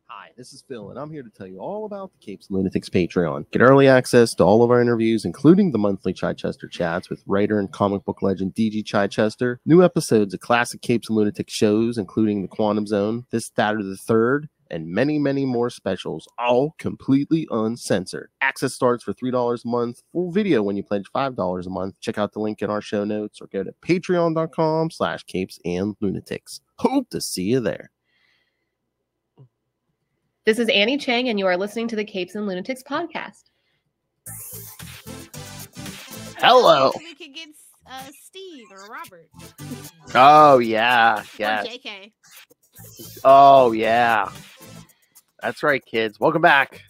Hi, this is Phil, and I'm here to tell you all about the Capes and Lunatics Patreon. Get early access to all of our interviews, including the monthly Chichester chats with writer and comic book legend DG Chichester, new episodes of classic Capes and Lunatics shows, including The Quantum Zone, This, That, or the Third, and many, many more specials, all completely uncensored. Access starts for $3 a month, full video when you pledge $5 a month. Check out the link in our show notes or go to patreon.com/capesandlunatics. Hope to see you there. This is Annie Chang, and you are listening to the Capes and Lunatics podcast. Hello. We could get Steve or Robert. Oh, yeah. Or JK. Oh, yeah. That's right, kids. Welcome back.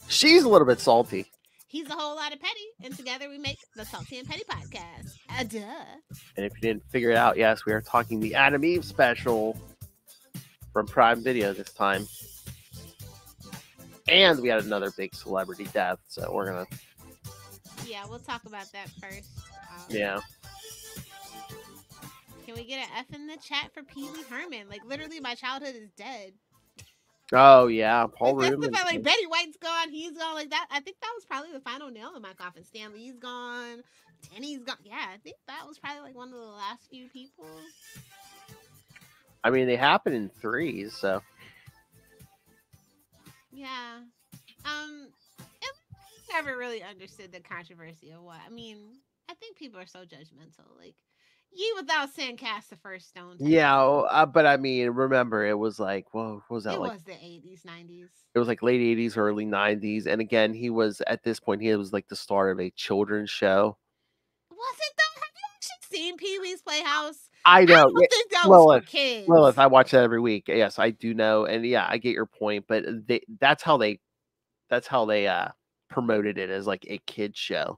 She's a little bit salty. He's a whole lot of petty, and together we make the Salty and Petty podcast. Duh. And if you didn't figure it out, yes, we are talking the Adam Eve special from Prime Video this time. And we had another big celebrity death, so we're gonna. Yeah, we'll talk about that first. Yeah. Can we get an F in the chat for Pee Wee Herman? Like, literally, my childhood is dead. Oh yeah, Paul That's Reubens. the fact, like Betty White's gone, he's gone, like that. I think that was probably the final nail in my coffin. Stan Lee's gone, Tenny's gone. Yeah, I think that was probably like one of the last few people. I mean, they happen in threes, so. Yeah. I never really understood the controversy of what. I mean, I think people are so judgmental. Like, ye without sin cast the first stone. Yeah, but I mean, remember, it was like, whoa, what was that? It like? was the 80s, 90s. It was like late 80s, early 90s. And again, he was, at this point, he was like the star of a children's show. Was it though? Have you actually seen Pee-wee's Playhouse? I know. I don't think that was for kids. Lilith, I watch that every week. Yes, I do know. And yeah, I get your point, but that's how they promoted it as like a kid show.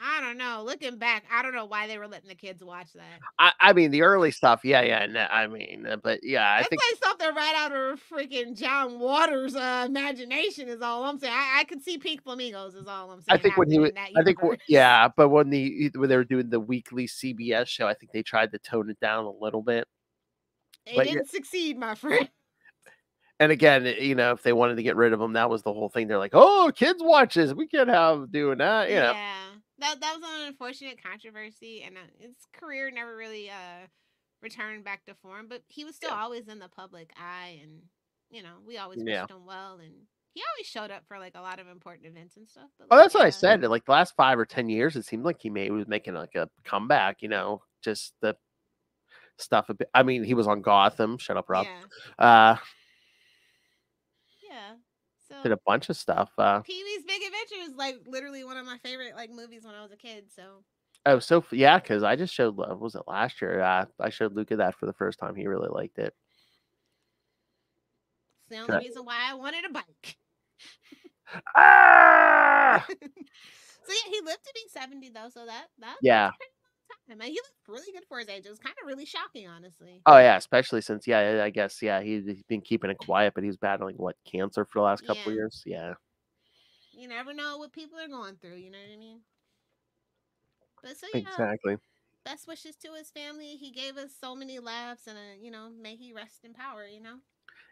I don't know. Looking back, I don't know why they were letting the kids watch that. I mean, the early stuff, yeah. No, I mean, but yeah, I think like something right out of freaking John Waters' imagination is all I'm saying. I could see Pink Flamingos is all I'm saying. I think when he was, but when they were doing the weekly CBS show, I think they tried to tone it down a little bit. They didn't succeed, my friend. And again, you know, if they wanted to get rid of him, that was the whole thing. They're like, oh, kids watch this. We can't have doing that. You know. Yeah. That was an unfortunate controversy, and his career never really returned back to form. But he was still always in the public eye, and you know, we always wished him well, and he always showed up for like a lot of important events and stuff. But, that's what I said. Like the last 5 or 10 years, it seemed like he was making like a comeback. You know, just the stuff. I mean, he was on Gotham. Shut up, Rob. Yeah. So, did a bunch of stuff. Pee-wee's Big Adventure is like literally one of my favorite like movies when I was a kid. So. Oh, so yeah, because I just showed. Was it last year? I showed Luca that for the first time. He really liked it. It's the only reason why I wanted a bike. Ah! So yeah, he lived to be 70 though. So that yeah. I mean, he looked really good for his age. It was kind of really shocking, honestly. Oh yeah, especially since I guess he's been keeping it quiet, but he's battling cancer for the last couple of years. Yeah. You never know what people are going through. You know what I mean? But so yeah, exactly. Best wishes to his family. He gave us so many laughs, and may he rest in power. You know.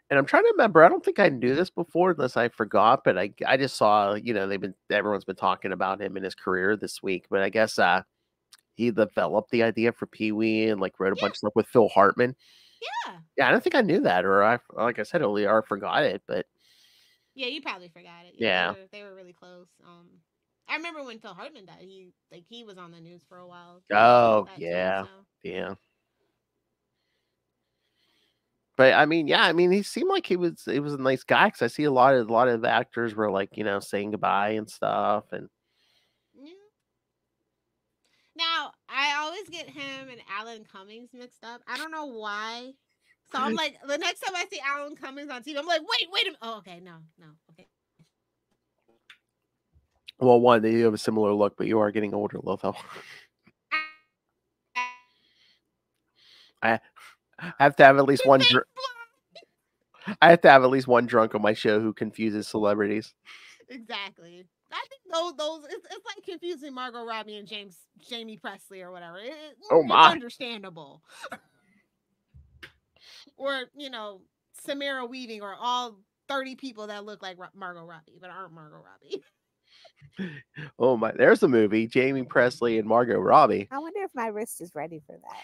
And I'm trying to remember. I don't think I knew this before, unless I forgot. But I just saw. Everyone's been talking about him in his career this week. But I guess he developed the idea for Pee-wee and wrote a bunch of stuff with Phil Hartman. Yeah, I don't think I knew that, or like I said earlier, I forgot it. But yeah, you probably forgot it. Yeah, they were really close. I remember when Phil Hartman died. He was on the news for a while. Oh yeah, yeah. But I mean, he seemed like he was a nice guy, because I see a lot of actors were saying goodbye and stuff. And now I always get him and Alan Cummings mixed up. I don't know why. So I'm like, the next time I see Alan Cummings on TV, I'm like, wait a minute. Oh, okay, no, okay. Well, one, they have a similar look, but you are getting older, Lotho. I have to have at least one. I have to have at least one drunk on my show who confuses celebrities. Exactly. I think those it's like confusing Margot Robbie and Jamie Presley or whatever. It's understandable. Or Samara Weaving or all 30 people that look like Margot Robbie but aren't Margot Robbie. Oh my! There's a movie. Jamie Presley and Margot Robbie. I wonder if my wrist is ready for that.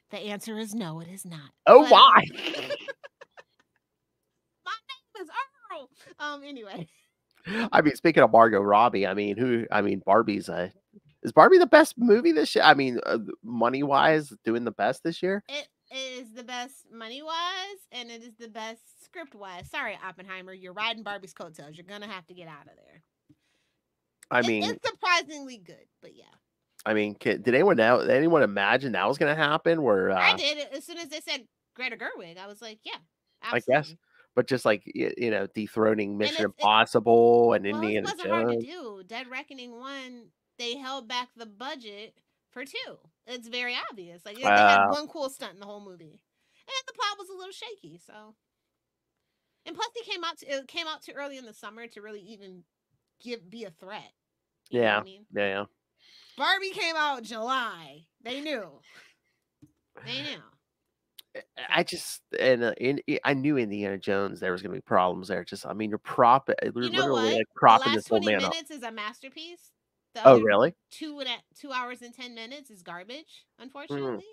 The answer is no, it is not. Oh But, my! My name is Earl. Anyway. I mean, speaking of Margot Robbie, I mean, Barbie's is Barbie the best movie this year? I mean, money wise, doing the best this year. It is the best money wise, and it is the best script wise. Sorry, Oppenheimer, you're riding Barbie's coattails. You're gonna have to get out of there. I mean, it's surprisingly good, but yeah. I mean, did anyone imagine that was going to happen? Where I did it as soon as they said Greta Gerwig. I was like, yeah, absolutely. I guess, but just like dethroning Mission Impossible and Indiana Jones. It wasn't hard to do. Dead Reckoning 1, they held back the budget for 2. It's very obvious. Like they had one cool stunt in the whole movie, and the plot was a little shaky. So, and plus, it came out too early in the summer to really even be a threat. You know what I mean? Yeah. Barbie came out July. They knew. I knew Indiana Jones there was going to be problems there. Just, I mean, you're literally like propping this old man up. 20 minutes is a masterpiece. Oh, really? 2 hours and 10 minutes is garbage, unfortunately.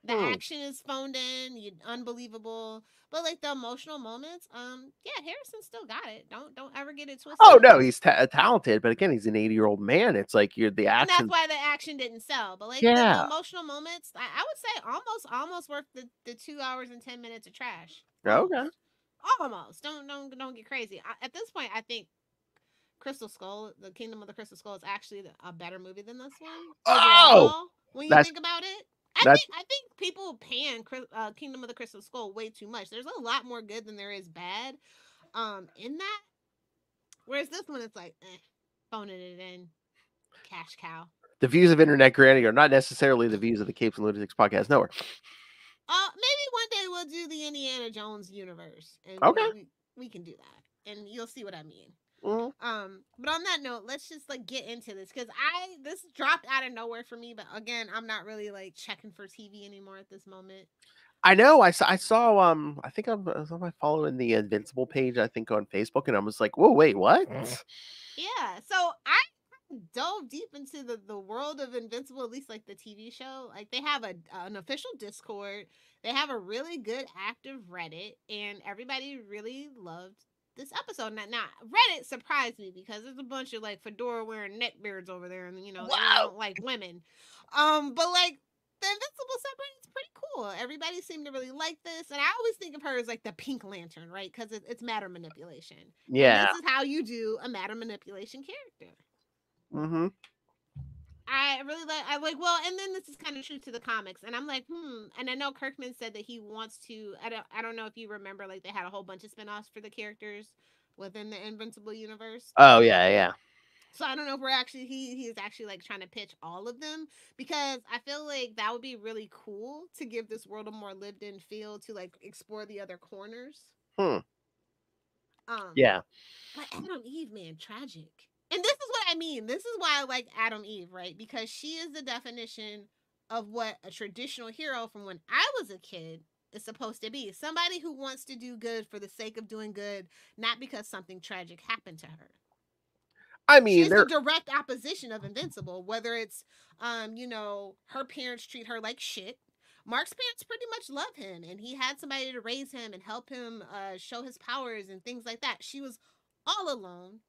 The action is phoned in, unbelievable. But like the emotional moments, Harrison still got it. Don't ever get it twisted. Oh no, he's talented, but again, he's an 80-year-old man. It's like the action. And that's why the action didn't sell. But like the emotional moments, I would say almost worth the 2 hours and 10 minutes of trash. Okay. Almost. Don't get crazy. At this point, I think Crystal Skull, The Kingdom of the Crystal Skull, is actually a better movie than this one. Overall, when you think about it. I think people pan Kingdom of the Crystal Skull way too much. There's a lot more good than there is bad in that. Whereas this one, it's like, phoning it in. Cash cow. The views of Internet Granny are not necessarily the views of the Capes and Lunatics podcast nowhere. Maybe one day we'll do the Indiana Jones universe. And we can do that. And you'll see what I mean. Mm-hmm. But on that note, let's just like get into this because this dropped out of nowhere for me. But again, I'm not really like checking for TV anymore at this moment. I know. I saw. I think I was following the Invincible page. I think on Facebook, and I was like, "Whoa, wait, what?" Yeah. So I dove deep into the world of Invincible, at least like the TV show. Like they have an official Discord. They have a really good active Reddit, and everybody really loved this episode. Now Reddit surprised me because there's a bunch of like fedora wearing neckbeards over there, and they don't like women. But like the Invincible subreddit is pretty cool. Everybody seemed to really like this, and I always think of her as like the Pink Lantern, right? Because it's matter manipulation. Yeah, and this is how you do a matter manipulation character. Mm-hmm. I really like. Well, and then this is kind of true to the comics, and I'm like, And I know Kirkman said that he wants to. I don't know if you remember, like they had a whole bunch of spinoffs for the characters within the Invincible universe. Oh yeah. So I don't know if we're actually he is actually like trying to pitch all of them because I feel like that would be really cool to give this world a more lived-in feel to like explore the other corners. Yeah. But Adam Eve, man, tragic. And this is what I mean. This is why I like Adam Eve, right? Because she is the definition of what a traditional hero from when I was a kid is supposed to be. Somebody who wants to do good for the sake of doing good, not because something tragic happened to her. I mean, she's the direct opposition of Invincible, whether it's, her parents treat her like shit. Mark's parents pretty much love him, and he had somebody to raise him and help him show his powers and things like that. She was all alone.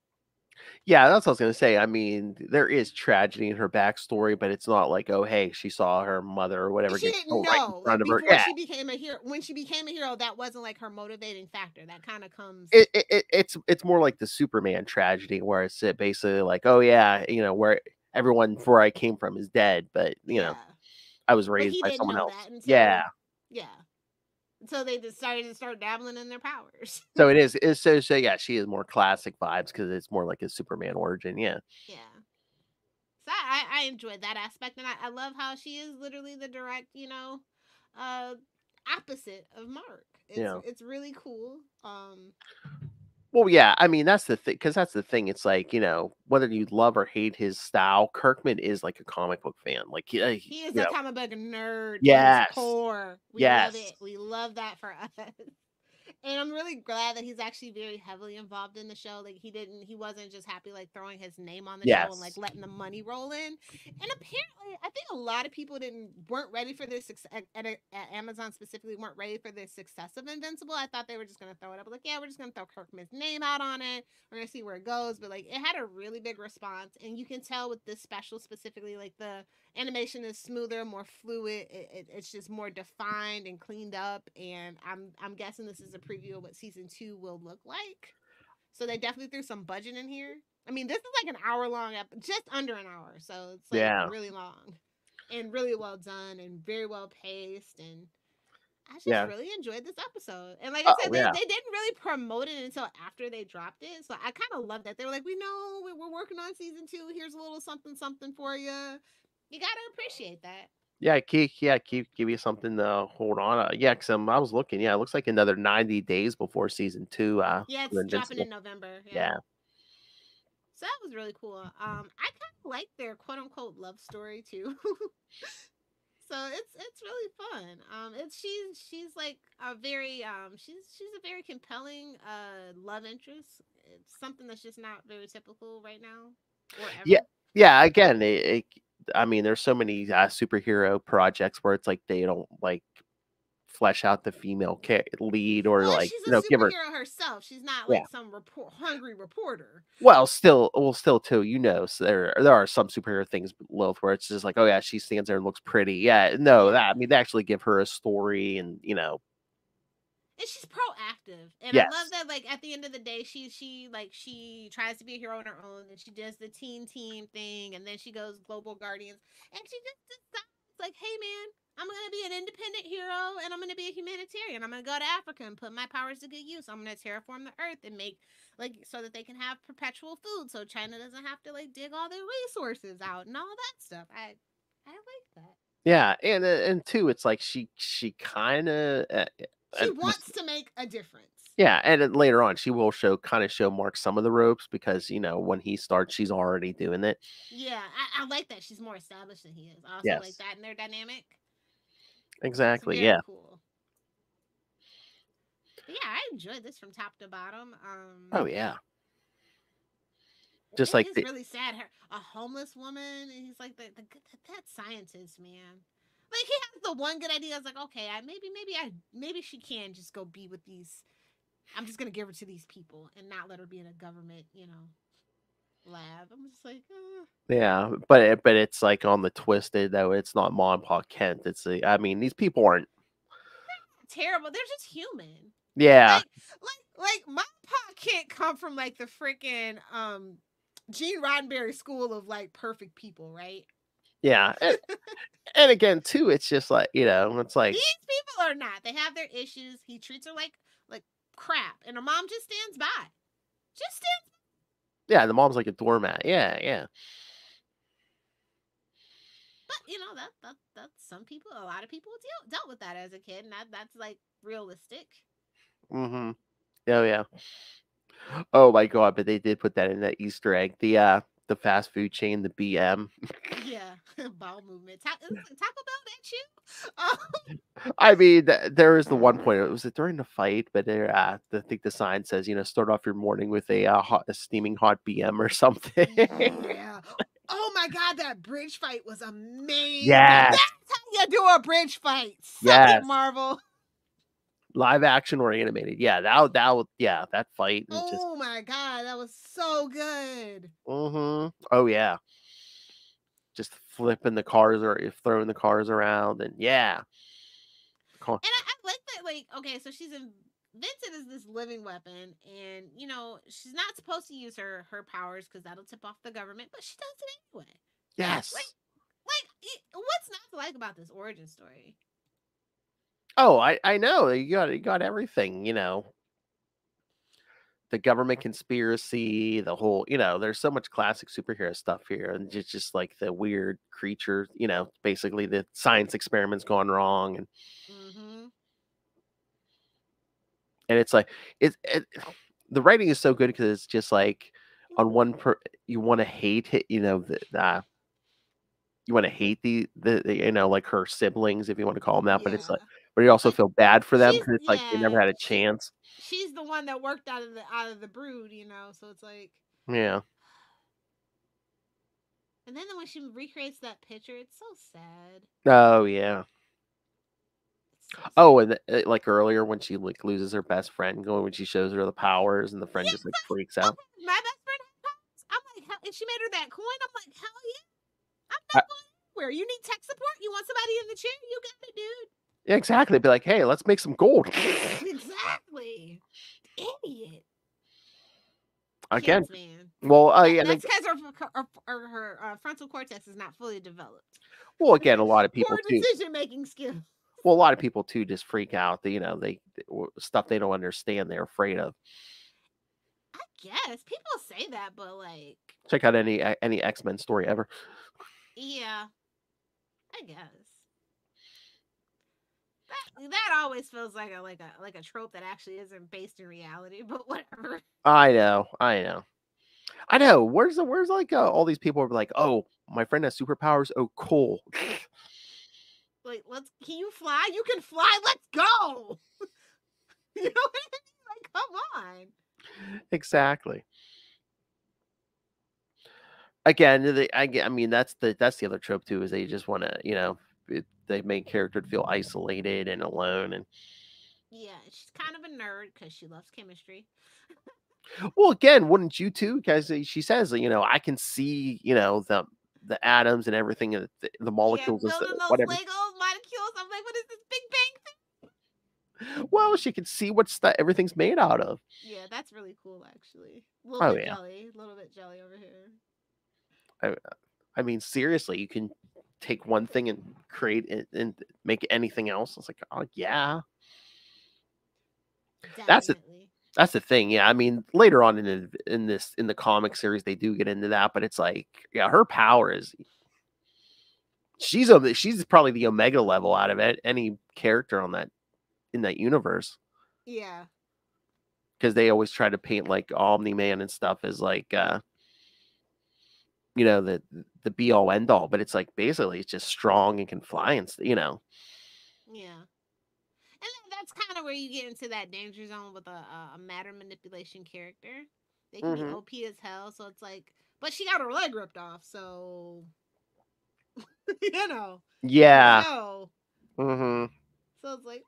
Yeah, that's what I was gonna say. I mean, there is tragedy in her backstory, but it's not like, oh, hey, she saw her mother or whatever. She didn't know. Right in front of her. She became a hero. When she became a hero, that wasn't like her motivating factor. That kind of comes. It's more like the Superman tragedy, where it's basically like, oh yeah, where everyone before I came from is dead, but I was raised by someone else. Yeah. So they decided to start dabbling in their powers. So it is. So yeah, she is more classic vibes because it's more like a Superman origin. Yeah. Yeah. So I enjoyed that aspect, and I love how she is literally the direct, opposite of Mark. It's really cool. Well, yeah, I mean, that's the thing, because that's the thing. It's like, whether you love or hate his style, Kirkman is like a comic book fan. Like he is a comic book nerd. Yes. Core. We love it. We love that for us. And I'm really glad that he's actually very heavily involved in the show. Like he wasn't just happy like throwing his name on the show and like letting the money roll in. And apparently, I think a lot of people weren't ready for this at Amazon specifically weren't ready for the success of Invincible. I thought they were just gonna throw it up like, yeah, we're just gonna throw Kirkman's name out on it. We're gonna see where it goes. But like it had a really big response, and you can tell with this special specifically, like the animation is smoother, more fluid. It's just more defined and cleaned up. And I'm guessing this is a preview of what season 2 will look like. So they definitely threw some budget in here. I mean, this is like an hour long, just under an hour. So it's like really long and really well done and very well paced. And I just really enjoyed this episode. And like I said, they didn't really promote it until after they dropped it. So I kind of love that. They were like, we know we're working on season 2. Here's a little something for you. You got to appreciate that. Yeah, give you something to hold on. Because I was looking. Yeah, it looks like another 90 days before season 2. Yeah, it's dropping in November. Yeah. So that was really cool. I kind of like their quote unquote love story too. So it's really fun. She's like a very she's a very compelling love interest. It's something that's just not very typical right now. Or ever. Yeah. Again, I mean, there's so many superhero projects where it's like they don't like flesh out the female lead or like she's a superhero herself. She's not like some hungry reporter. Well, still too. So there are some superhero things, Lilith, where it's just like, oh yeah, she stands there and looks pretty. Yeah, no, that I mean, they actually give her a story, and and she's proactive, and I love that. Like at the end of the day, she tries to be a hero on her own, and she does the team thing, and then she goes global guardians, and she just decides like, hey man, I'm going to be an independent hero, and I'm going to be a humanitarian. I'm going to go to Africa and put my powers to good use. I'm going to terraform the earth and make, like, so that they can have perpetual food, so China doesn't have to, like, dig all their resources out and all that stuff. I like that. Yeah, and too, it's like she kind of... she wants to make a difference. Yeah, and then later on, she will show Mark some of the ropes because, when he starts, she's already doing it. Yeah, I like that. She's more established than he is. I also like that in their dynamic. Exactly, yeah. Cool. But yeah, I enjoyed this from top to bottom. Oh yeah. Just like it's really sad. A homeless woman, and he's like that scientist, man. Like he has the one good idea. I was like, okay, maybe she can just go be with these. I'm just gonna give her to these people and not let her be in a government, lab. I'm just like, yeah, but it's like on the twisted though. It's not Ma and Pa Kent. It's I mean, these people aren't terrible. They're just human. Yeah, like Ma and Pa Kent come from like the freaking Gene Roddenberry school of like perfect people, right? Yeah, and again too, it's just like it's like these people are not. They have their issues. He treats her like crap, and her mom just stands by. Yeah, the mom's like a doormat. Yeah. But that's some people. A lot of people dealt with that as a kid, and that's like realistic. Mm-hmm. Oh yeah. Oh my god! But they did put that in that Easter egg. The fast food chain, the BM. Yeah, bowel movement. Taco Bell, that you? I mean, there is the one point. Was it during the fight? But I think the sign says, start off your morning with a steaming hot BM or something. Yeah. Oh my god, that bridge fight was amazing. Yes. That's how you do a bridge fight. It, Marvel. Live action or animated. Yeah, that fight. Oh my god, that was so good. Mm-hmm. Oh yeah. Just flipping the cars or throwing the cars around, and yeah. And I like that, like, okay, so Vincent is this living weapon, and she's not supposed to use her powers because that'll tip off the government, but she does it anyway. Yes. What's not to like about this origin story? Oh, I know. You got everything, The government conspiracy, the whole, there's so much classic superhero stuff here, and just like the weird creature, basically the science experiments gone wrong, and and it's like the writing is so good because it's just like on one you want to hate it, you want to hate the like her siblings, if you want to call them that, but it's like, but you also feel bad for them because it's like they never had a chance. she's the one that worked out of the brood, you know. So it's like, yeah. And then when she recreates that picture, it's so sad. Oh yeah. So oh, and like earlier when she like loses her best friend, going when she shows her the powers, and the friend just like freaks out. Okay, my best friend has powers. I'm like, hell, and she made her that coin. I'm like, hell yeah. I'm I- not going anywhere. You need tech support? You want somebody in the chair? You got it, dude. Yeah, exactly. Be like, hey, let's make some gold. Exactly. Idiot. Again. Kids, man. Well, yeah, That's because her frontal cortex is not fully developed. well, again, a lot of people Poor too. decision making skills. Well, a lot of people too just freak out. They stuff they don't understand. They're afraid of. I guess people say that, but like, Check out any X-Men story ever. yeah, I guess that always feels like a trope that actually isn't based in reality. But whatever. I know. Where's like all these people are like, oh, my friend has superpowers. Oh, cool. Like, can you fly? You can fly. Let's go. You know what I mean? Like, come on. Exactly. Again, I mean that's the other trope too, is they just want to, the main character to feel isolated and alone. And yeah, she's kind of a nerd because she loves chemistry. well, again, wouldn't you too? Because she says, I can see, the atoms and everything, the molecules, Yeah, building and those whatever. Lego molecules. I'm like, what is this Big Bang thing? Well, she can see everything's made out of. Yeah, that's really cool, actually. A little bit jelly over here. I mean, seriously, you can take one thing and create it and make anything else. It's like, oh yeah, Definitely. that's the thing. Yeah, I mean, later on in the comic series, they do get into that, but it's like, yeah, her power is she's probably the Omega level out of it. Any character in that universe. Yeah. Because they always try to paint like Omni-Man and stuff as like the be all end all, but it's like basically it's just strong and can fly and Yeah. And that's kind of where you get into that danger zone with a matter manipulation character. They can be OP as hell, so it's like, but she got her leg ripped off, so yeah. So it's like,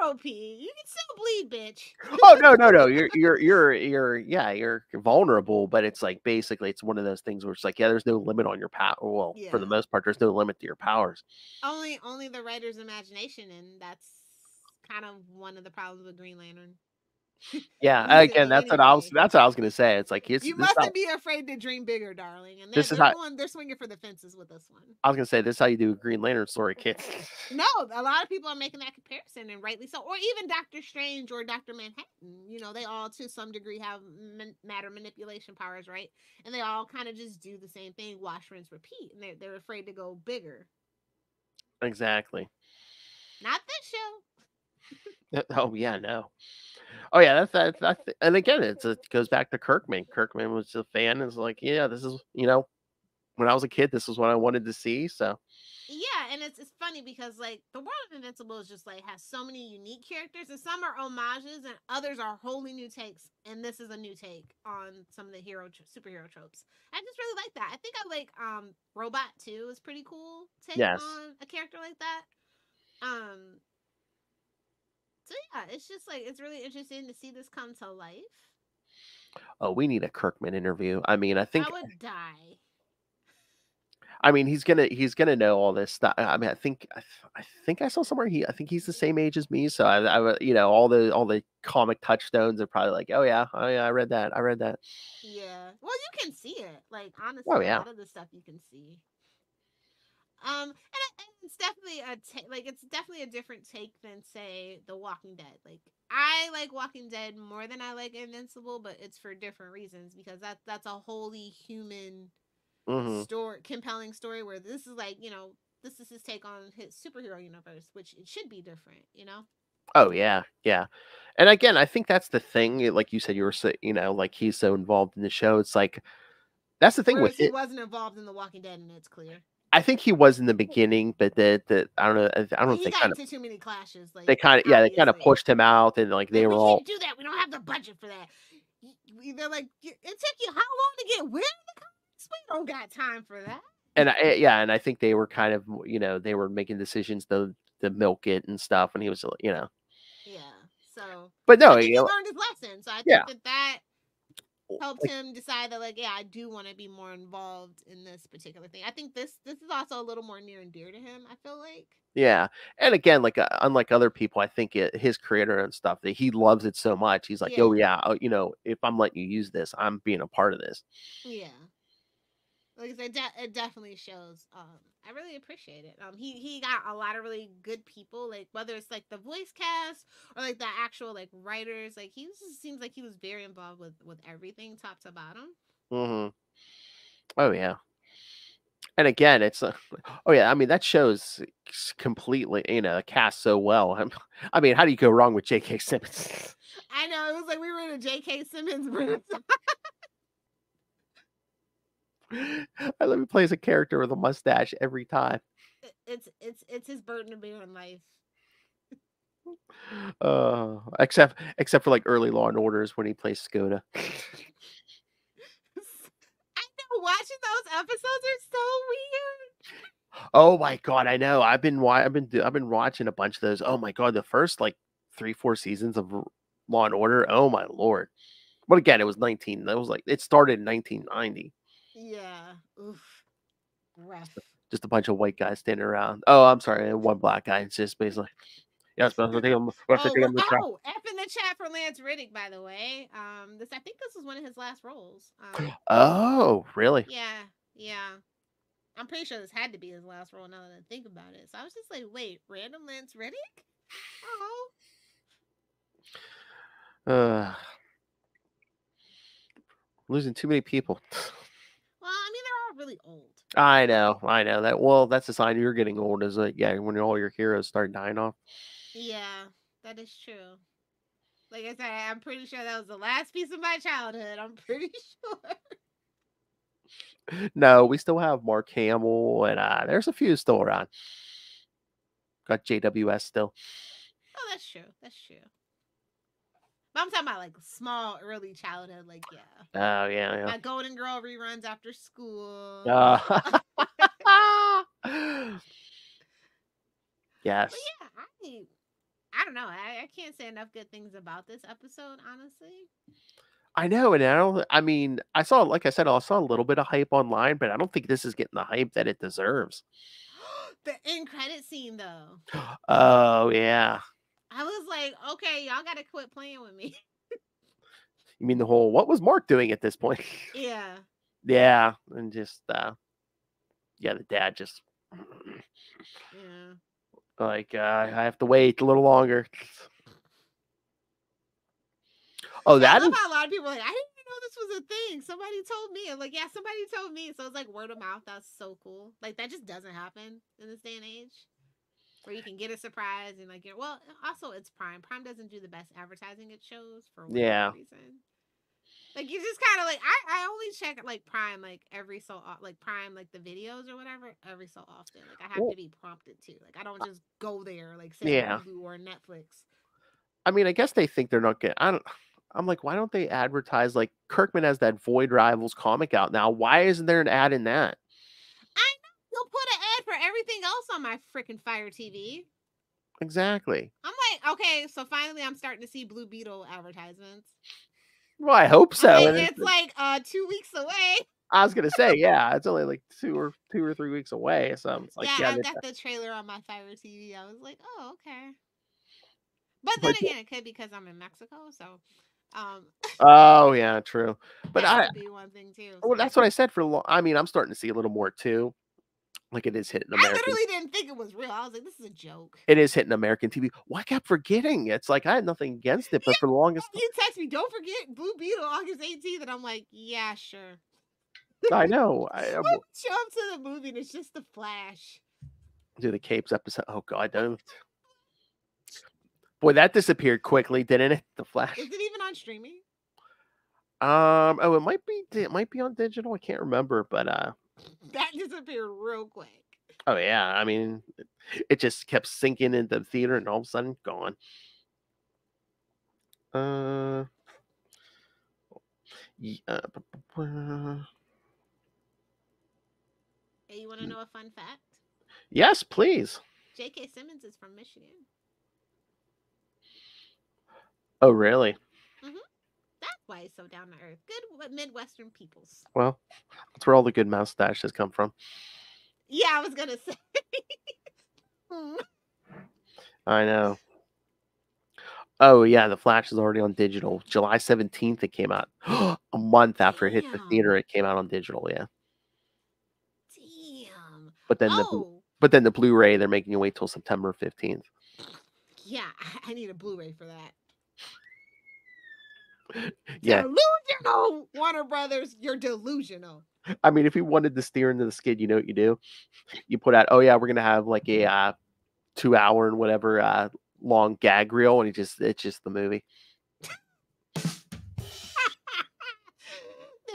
OP. You can still bleed, bitch. Oh no. You're vulnerable, but it's like basically it's one of those things where it's like, yeah, there's no limit on your power. Well, for the most part, there's no limit to your powers. Only the writer's imagination, and that's kind of one of the problems with Green Lantern. Yeah, again, that's what I was gonna say. It's like you mustn't be afraid to dream bigger, darling. And they're swinging for the fences with this one. I was gonna say this is how you do a Green Lantern story, kids. No, a lot of people are making that comparison, and rightly so. Or even Doctor Strange or Dr. Manhattan. They all to some degree have matter manipulation powers, right? And they all kind of just do the same thing: wash, rinse, repeat. And they're afraid to go bigger. Exactly. Not this show. Oh yeah, no. Oh yeah, that's and again, it goes back to Kirkman. Kirkman was a fan, and was like, yeah, this is when I was a kid, this was what I wanted to see. So yeah, and it's funny because like the world of Invincible is just like has so many unique characters, and some are homages, and others are wholly new takes. And this is a new take on some of the superhero tropes. I just really like that. I think I like Robot too. Is pretty cool take on a character like that. So yeah, it's just like it's really interesting to see this come to life. Oh, we need a Kirkman interview. I mean, I think I would die. I mean, he's gonna know all this stuff. I mean, I think I saw somewhere I think he's the same age as me. So I all the comic touchstones are probably like, oh yeah, I read that. Yeah, well, you can see it. Like honestly, a lot of the stuff you can see. And it's definitely it's definitely a different take than say The Walking Dead. Like I like Walking Dead more than I like Invincible, but it's for different reasons because that's a wholly human story, compelling story where this is like this is his take on his superhero universe, which it should be different. Oh yeah, and again, I think that's the thing. Like you said, you were like he's so involved in the show. It's like that's the thing with he wasn't involved in The Walking Dead, and it's clear. I think he was in the beginning, but I don't know. I don't know if He they got kind of into too many clashes. Like they kind of obviously. pushed him out, and like they we were all. can't do that. We don't have the budget for that. They're like, it took you how long to get where the comics? We don't got time for that. And I think they were kind of, they were making decisions to milk it and stuff, and he was, Yeah. So, but no, I think he learned his lesson. So I think that helped him decide that, like, yeah, I do want to be more involved in this particular thing. I think this is also a little more near and dear to him. I feel like. Yeah, and again, like unlike other people, I think his creator and stuff that he loves it so much. He's like, oh yeah, if I'm letting you use this, I'm being a part of this. Yeah. Like I said, it definitely shows. I really appreciate it. He got a lot of really good people, like whether it's like the voice cast or like the actual like writers. Like he seems like he was very involved with everything, top to bottom. Mm-hmm. Oh yeah. And again, it's oh yeah. I mean, that shows completely, cast so well. I mean, how do you go wrong with J.K. Simmons? I know, it was like we were in a J.K. Simmons renaissance. I let me play as a character with a mustache every time. It's his burden to bear in life. Except for like early Law and Orders when he plays Skoda. I know, watching those episodes are so weird. Oh my god, I know. I've been watching a bunch of those. Oh my god, the first like 3-4 seasons of Law and Order. Oh my lord. But again, it was it started in 1990. Yeah. Oof. Rough. Just a bunch of white guys standing around. Oh, I'm sorry, one black guy. It's just basically. Yes, but F in the chat for Lance Riddick, by the way. I think this was one of his last roles. Oh, really? Yeah. I'm pretty sure this had to be his last role now that I think about it. So I was just like, wait, random Lance Riddick? Oh. Losing too many people. Well, I mean, they're all really old. I know that. Well, that's a sign you're getting old, is it? Yeah, when all your heroes start dying off. Yeah, that is true. Like I said, I'm pretty sure that was the last piece of my childhood. I'm pretty sure. No, we still have Mark Hamill, and there's a few still around. Got JWS still. Oh, that's true. But I'm talking about like small, early childhood, like Oh yeah. My Golden Girl reruns after school. Yes. But yeah, I don't know. I can't say enough good things about this episode, honestly. I know, and I mean, like I said, I saw a little bit of hype online, but I don't think this is getting the hype that it deserves. The end credit scene, though. Oh yeah. I was like, okay, y'all gotta quit playing with me. You mean the whole, what was Mark doing at this point? Yeah. Yeah, and just the dad just like I have to wait a little longer. Oh, I love how a lot of people are like, I didn't even know this was a thing. Somebody told me. I'm like, yeah, somebody told me. So it's like word of mouth. That's so cool. Like that just doesn't happen in this day and age, where you can get a surprise and like, well, also it's Prime. Prime doesn't do the best advertising it shows for whatever reason. Like you just kind of like, I only check like Prime like every so like Prime like the videos or whatever every so often. Like I have to be prompted to. Like I don't just go there like say Hulu or Netflix. I mean, I guess they think they're not good. I'm like, why don't they advertise? Like Kirkman has that Void Rivals comic out now. Why isn't there an ad in that? I know. You'll put an ad for everything else on my freaking Fire TV. Exactly. I'm like, okay, so finally I'm starting to see Blue Beetle advertisements. Well, I hope so. Like, it's like 2 weeks away. I was gonna say, yeah, it's only like 2 or 3 weeks away. So it's like, yeah, I've got the trailer on my Fire TV. I was like, oh, okay. But then again, it could be because I'm in Mexico, so. Oh yeah, true. But that could be one thing too. Well, that's what I said I mean, I'm starting to see a little more too. Like it is hitting American. I literally didn't think it was real. I was like, this is a joke. It is hitting American TV. Well, I kept forgetting. It's like I had nothing against it, but for the longest you text me, don't forget Blue Beetle August 18th, and I'm like, yeah, sure. I know. Show up to the movie and it's just the Flash. Do the Capes episode. Oh God, don't. Boy, that disappeared quickly, didn't it? The Flash. Is it even on streaming? Oh, it might be on digital. I can't remember, but That disappeared real quick. Oh yeah, I mean, it just kept sinking into the theater, and all of a sudden, gone. Yeah. Hey, you want to know a fun fact? Yes, please. J.K. Simmons is from Michigan. Oh, really? Mm-hmm. That's why he's so down to earth. Good Midwestern peoples. Well, that's where all the good mustaches come from. Yeah, I was gonna say. I know. Oh yeah, The Flash is already on digital. July 17th it came out. A month after it hit the theater, it came out on digital. Yeah. Damn. But then the Blu-ray, they're making you wait till September 15th. Yeah, I need a Blu-ray for that. Yeah. Delusional, Warner Brothers, you're delusional. I mean, if you wanted to steer into the skid, you know what you do? You put out, oh yeah, we're gonna have like a 2-hour and whatever long gag reel, and it's just the movie.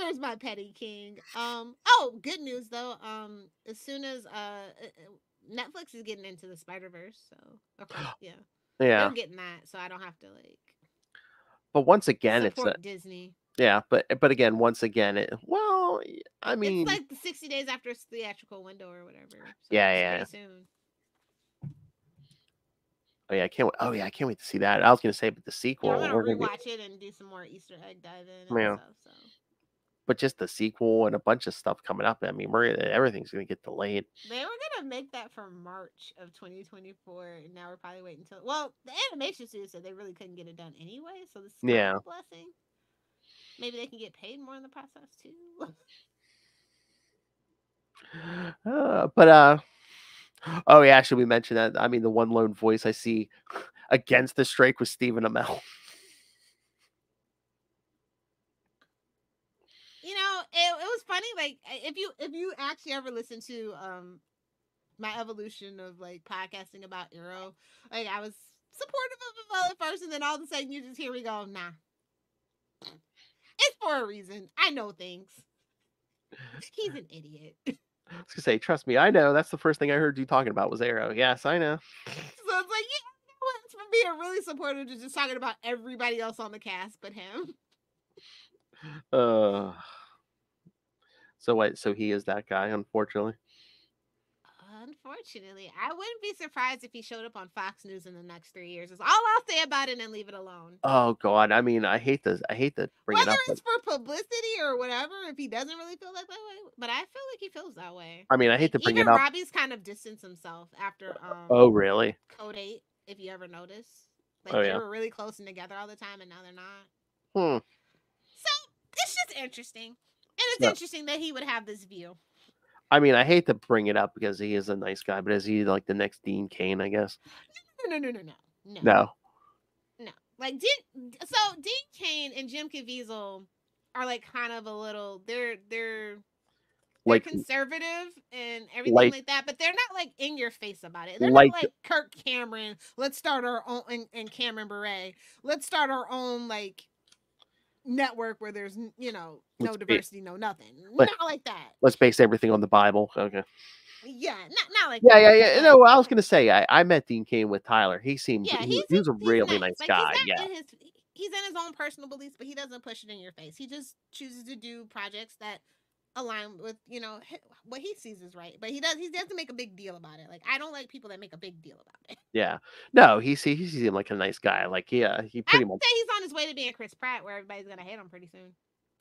There's my petty king. Good news though. As soon as Netflix is getting into the Spider-Verse, so yeah, they're getting that, so I don't have to like. But once again, support Disney. Yeah, but again, once again, I mean, it's like the 60 days after its theatrical window or whatever. So yeah. Pretty soon. Oh yeah, I can't. Oh yeah, I can't wait to see that. I was gonna say, but the sequel, I'm gonna rewatch it and do some more Easter egg diving and stuff. So. But just the sequel and a bunch of stuff coming up. I mean, everything's gonna get delayed. They were gonna make that for March of 2024, and now we're probably waiting until. Well, the animation studio said they really couldn't get it done anyway, so this is kind of a blessing. Maybe they can get paid more in the process too. Oh yeah, should we mention that? I mean, the one lone voice I see against the strike was Stephen Amell. You know, it was funny. Like if you actually ever listen to my evolution of like podcasting about Arrow, like I was supportive of Amell at first, and then all of a sudden you just hear me go, nah. It's for a reason. I know things. He's an idiot. I was gonna say, trust me, I know. That's the first thing I heard you talking about was Arrow. Yes, I know. So it's like, yeah, it's from being really supportive to just talking about everybody else on the cast but him. So what? So he is that guy, unfortunately. Unfortunately, I wouldn't be surprised if he showed up on Fox News in the next 3 years. Is all I'll say about it, and leave it alone. Oh God, I mean, I hate to bring it up. Whether it's for publicity or whatever, if he doesn't really feel that way, but I feel like he feels that way. I mean, I hate to bring it up. Even Robbie's kind of distanced himself after. Oh really? Code 8, if you ever notice, like they were really close and together all the time, and now they're not. So it's just interesting, and it's interesting that he would have this view. I mean, I hate to bring it up because he is a nice guy, but is he like the next Dean Cain, I guess? No. Like Dean Cain and Jim Caviezel are like kind of a little they're like conservative and everything like that, but they're not like in your face about it. They're not like Kirk Cameron. Let's start our own and Cameron Bure. Let's start our own like network where there's no diversity, no nothing. Not like that. Let's base everything on the Bible. Okay. Yeah, not like that. Yeah. No, I was gonna say I met Dean Cain with Tyler. He seemed he was a really nice guy. He's in his own personal beliefs, but he doesn't push it in your face. He just chooses to do projects that align with what he sees is right. But he doesn't make a big deal about it. Like I don't like people that make a big deal about it. Yeah. No, he seems like a nice guy. Like he pretty much. Say he's on his way to being Chris Pratt, where everybody's gonna hate him pretty soon.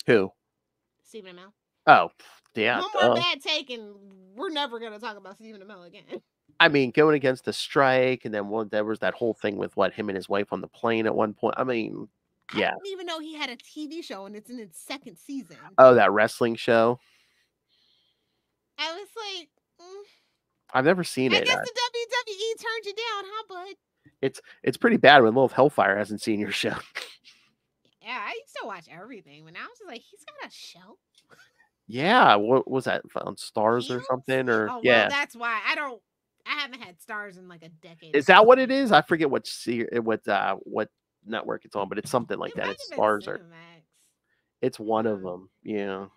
Who? Stephen Amell. Oh, yeah. One more bad take, and we're never gonna talk about Stephen Amell again. I mean, going against the strike, and then there was that whole thing with him and his wife on the plane at one point. I mean, yeah. I didn't even know he had a TV show, and it's in its second season. Oh, that wrestling show. I was like, I've never seen it. I guess the WWE turned you down, huh, bud? It's pretty bad when Lilith Hellfire hasn't seen your show. Yeah, I used to watch everything, but now I'm just like, he's got a show. Yeah, what was that on Stars or something? Or yeah, well, that's why I haven't had Stars in like a decade. Is that what it is? I forget what network it's on, but it's something like that. It's Stars or it's one of them. Yeah.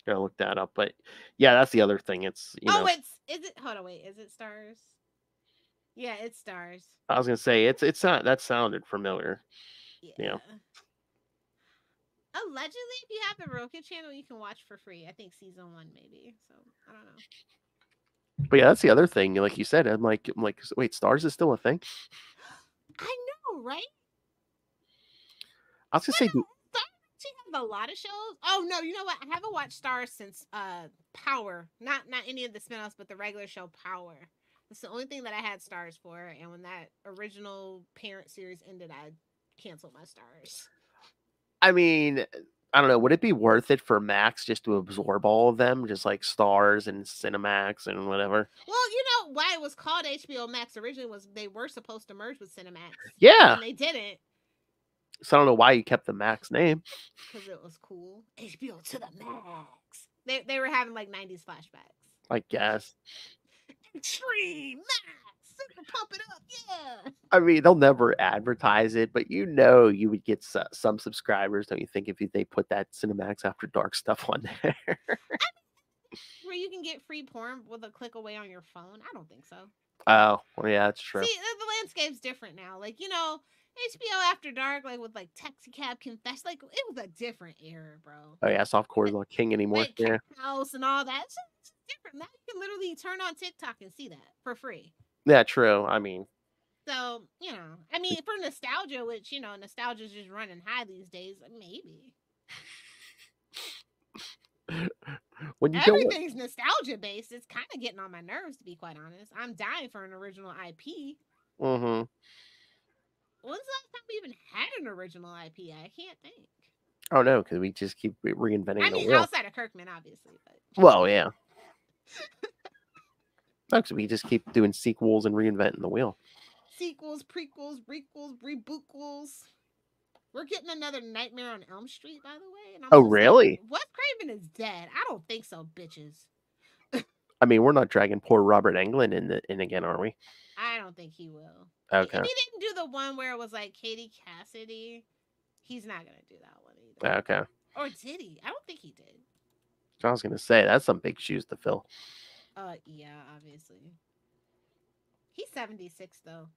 Gotta look that up. But yeah, that's the other thing. It's is it? Hold on, wait. Is it Stars? Yeah, it's Stars. I was gonna say it's not that sounded familiar. Yeah. Allegedly, if you have the Roku channel, you can watch for free. I think season 1 maybe. So I don't know. But yeah, that's the other thing. Like you said, I'm like, wait, Stars is still a thing? I know, right? I was gonna say, Stars has a lot of shows. Oh no, you know what? I haven't watched Stars since Power. Not any of the spinoffs, but the regular show Power. That's the only thing that I had Stars for. And when that original parent series ended, I canceled my Stars. I mean, I don't know. Would it be worth it for Max just to absorb all of them, just like Stars and Cinemax and whatever? Well, you know why it was called HBO Max originally was they were supposed to merge with Cinemax. Yeah, and they didn't. So I don't know why you kept the Max name. Because it was cool. HBO to the max. They were having like 90s flashbacks. I guess. Extreme Max. Super pump it up. Yeah. I mean, they'll never advertise it, but you would get some subscribers, don't you think, if they put that Cinemax After Dark stuff on there? Where you can get free porn with a click away on your phone? I don't think so. Oh, well, yeah, that's true. See, the landscape's different now. Like, HBO After Dark, like with like Taxi Cab Confess, like it was a different era, bro. Oh yeah, softcore's not king anymore. Like yeah. House and all that. It's different. Now you can literally turn on TikTok and see that for free. Yeah, true. I mean, so for nostalgia, which nostalgia's just running high these days, maybe. When you Everything's nostalgia based, it's kind of getting on my nerves, to be quite honest. I'm dying for an original IP. Mm-hmm. When's the last time we even had an original IP? I can't think. Oh no, because we just keep reinventing the wheel. Outside of Kirkman, obviously. But... Well, yeah. Because we just keep doing sequels and reinventing the wheel. Sequels, prequels, requels, rebootquels. We're getting another Nightmare on Elm Street, by the way. And I'm really? Like, Wes Craven is dead. I don't think so, bitches. I mean, we're not dragging poor Robert Englund in again, are we? I don't think he will. Okay. If he didn't do the one where it was like Katie Cassidy, he's not going to do that one either. Okay. Or did he? I don't think he did. I was going to say, that's some big shoes to fill. Yeah, obviously. He's 76, though.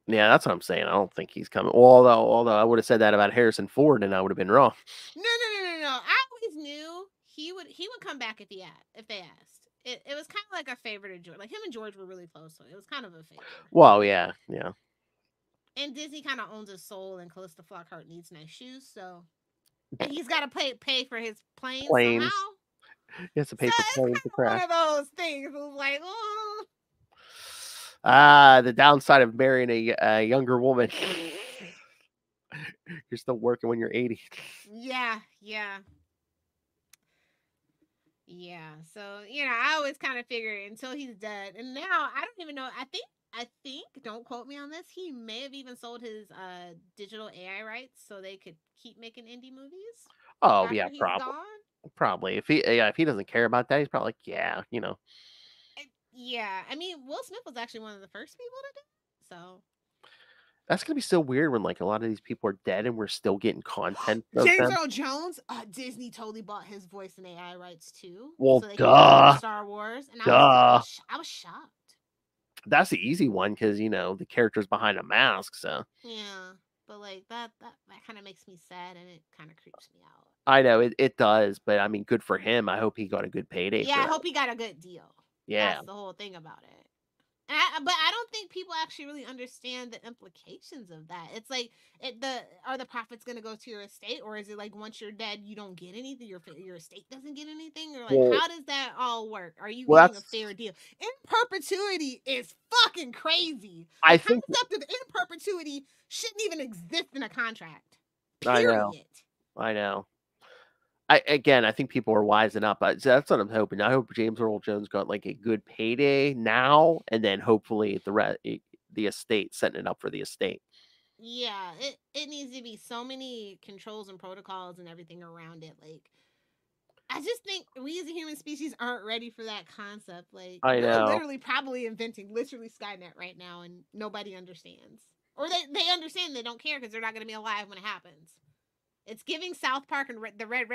Yeah, that's what I'm saying. I don't think he's coming. Although I would have said that about Harrison Ford, and I would have been wrong. No. I always knew he would come back if they asked. It was kind of like a favor to George. Like him and George were really close, so it was kind of a favor. Well, yeah. And Disney kind of owns his soul, and Calista Flockhart needs nice shoes, so he's got to pay for his planes somehow. He has to pay for planes to crash. One of those things. It was like, oh. The downside of marrying a younger woman. You're still working when you're 80. Yeah. So, I always kind of figured until he's dead. And now I don't even know. I think, don't quote me on this, he may have even sold his digital AI rights so they could keep making indie movies. Oh, yeah, probably. If he doesn't care about that, he's probably like, yeah. Yeah, I mean, Will Smith was actually one of the first people to do it, so. That's going to be so weird when, like, a lot of these people are dead and we're still getting content. James Earl Jones, Disney totally bought his voice and AI rights, too. Well, so they duh. Could Star Wars. And I was shocked. That's the easy one because, the character's behind a mask, so. Yeah, but, like, that kind of makes me sad and it kind of creeps me out. I know, it does, but, I mean, good for him. I hope he got a good payday. Yeah, I hope he got a good deal. Yeah. That's the whole thing about it. But I don't think people actually really understand the implications of that. It's like, are the profits going to go to your estate, or is it like once you're dead, you don't get anything? Your estate doesn't get anything, or like how does that all work? Are you getting a fair deal? In perpetuity is fucking crazy. The concept of in perpetuity shouldn't even exist in a contract. Period. I know. I think people are wising up. So that's what I'm hoping. I hope James Earl Jones got like a good payday now, and then hopefully the estate, setting it up for the estate. Yeah, it needs to be so many controls and protocols and everything around it. Like, I just think we as a human species aren't ready for that concept. Like, we're literally probably inventing Skynet right now, and nobody understands, or they understand, they don't care because they're not going to be alive when it happens. It's giving South Park and the Red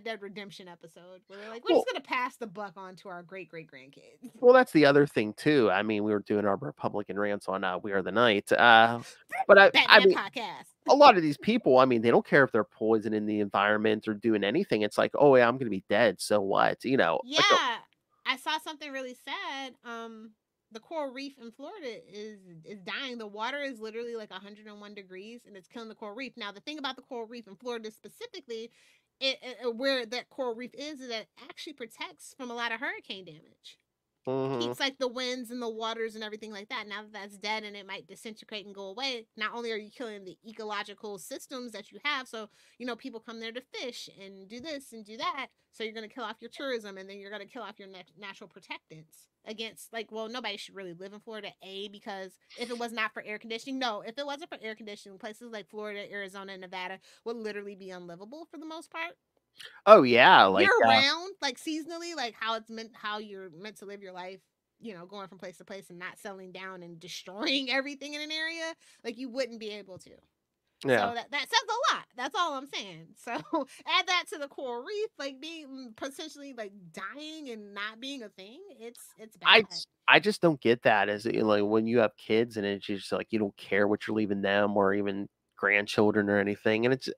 Dead Redemption episode where they're like, we're just gonna pass the buck on to our great grandkids. Well, that's the other thing too. I mean, we were doing our Republican rants on We Are the Night, but I mean, podcast. A lot of these people, I mean, they don't care if they're poisoning the environment or doing anything. It's like, oh yeah, I'm gonna be dead, so what? You know? Yeah, I saw something really sad. The coral reef in Florida is dying. The water is literally like 101 degrees, and it's killing the coral reef. Now, the thing about the coral reef in Florida specifically, where that coral reef is that it actually protects from a lot of hurricane damage. Keeps like the winds and the waters and everything like that. Now that that's dead and it might disintegrate and go away, not only are you killing the ecological systems that you have, so people come there to fish and do this and do that, so you're going to kill off your tourism, and then you're going to kill off your natural protectants against, like, well, nobody should really live in Florida, because if it was not for air conditioning, if it wasn't for air conditioning, places like Florida, Arizona, and Nevada would literally be unlivable for the most part. Oh yeah, like year round, like seasonally, like how you're meant to live your life, going from place to place and not settling down and destroying everything in an area, like you wouldn't be able to. Yeah. So that says a lot. That's all I'm saying. So add that to the coral reef, like being potentially like dying and not being a thing. It's bad. I just don't get that as like when you have kids and it's just like you don't care what you're leaving them or even grandchildren or anything, and it's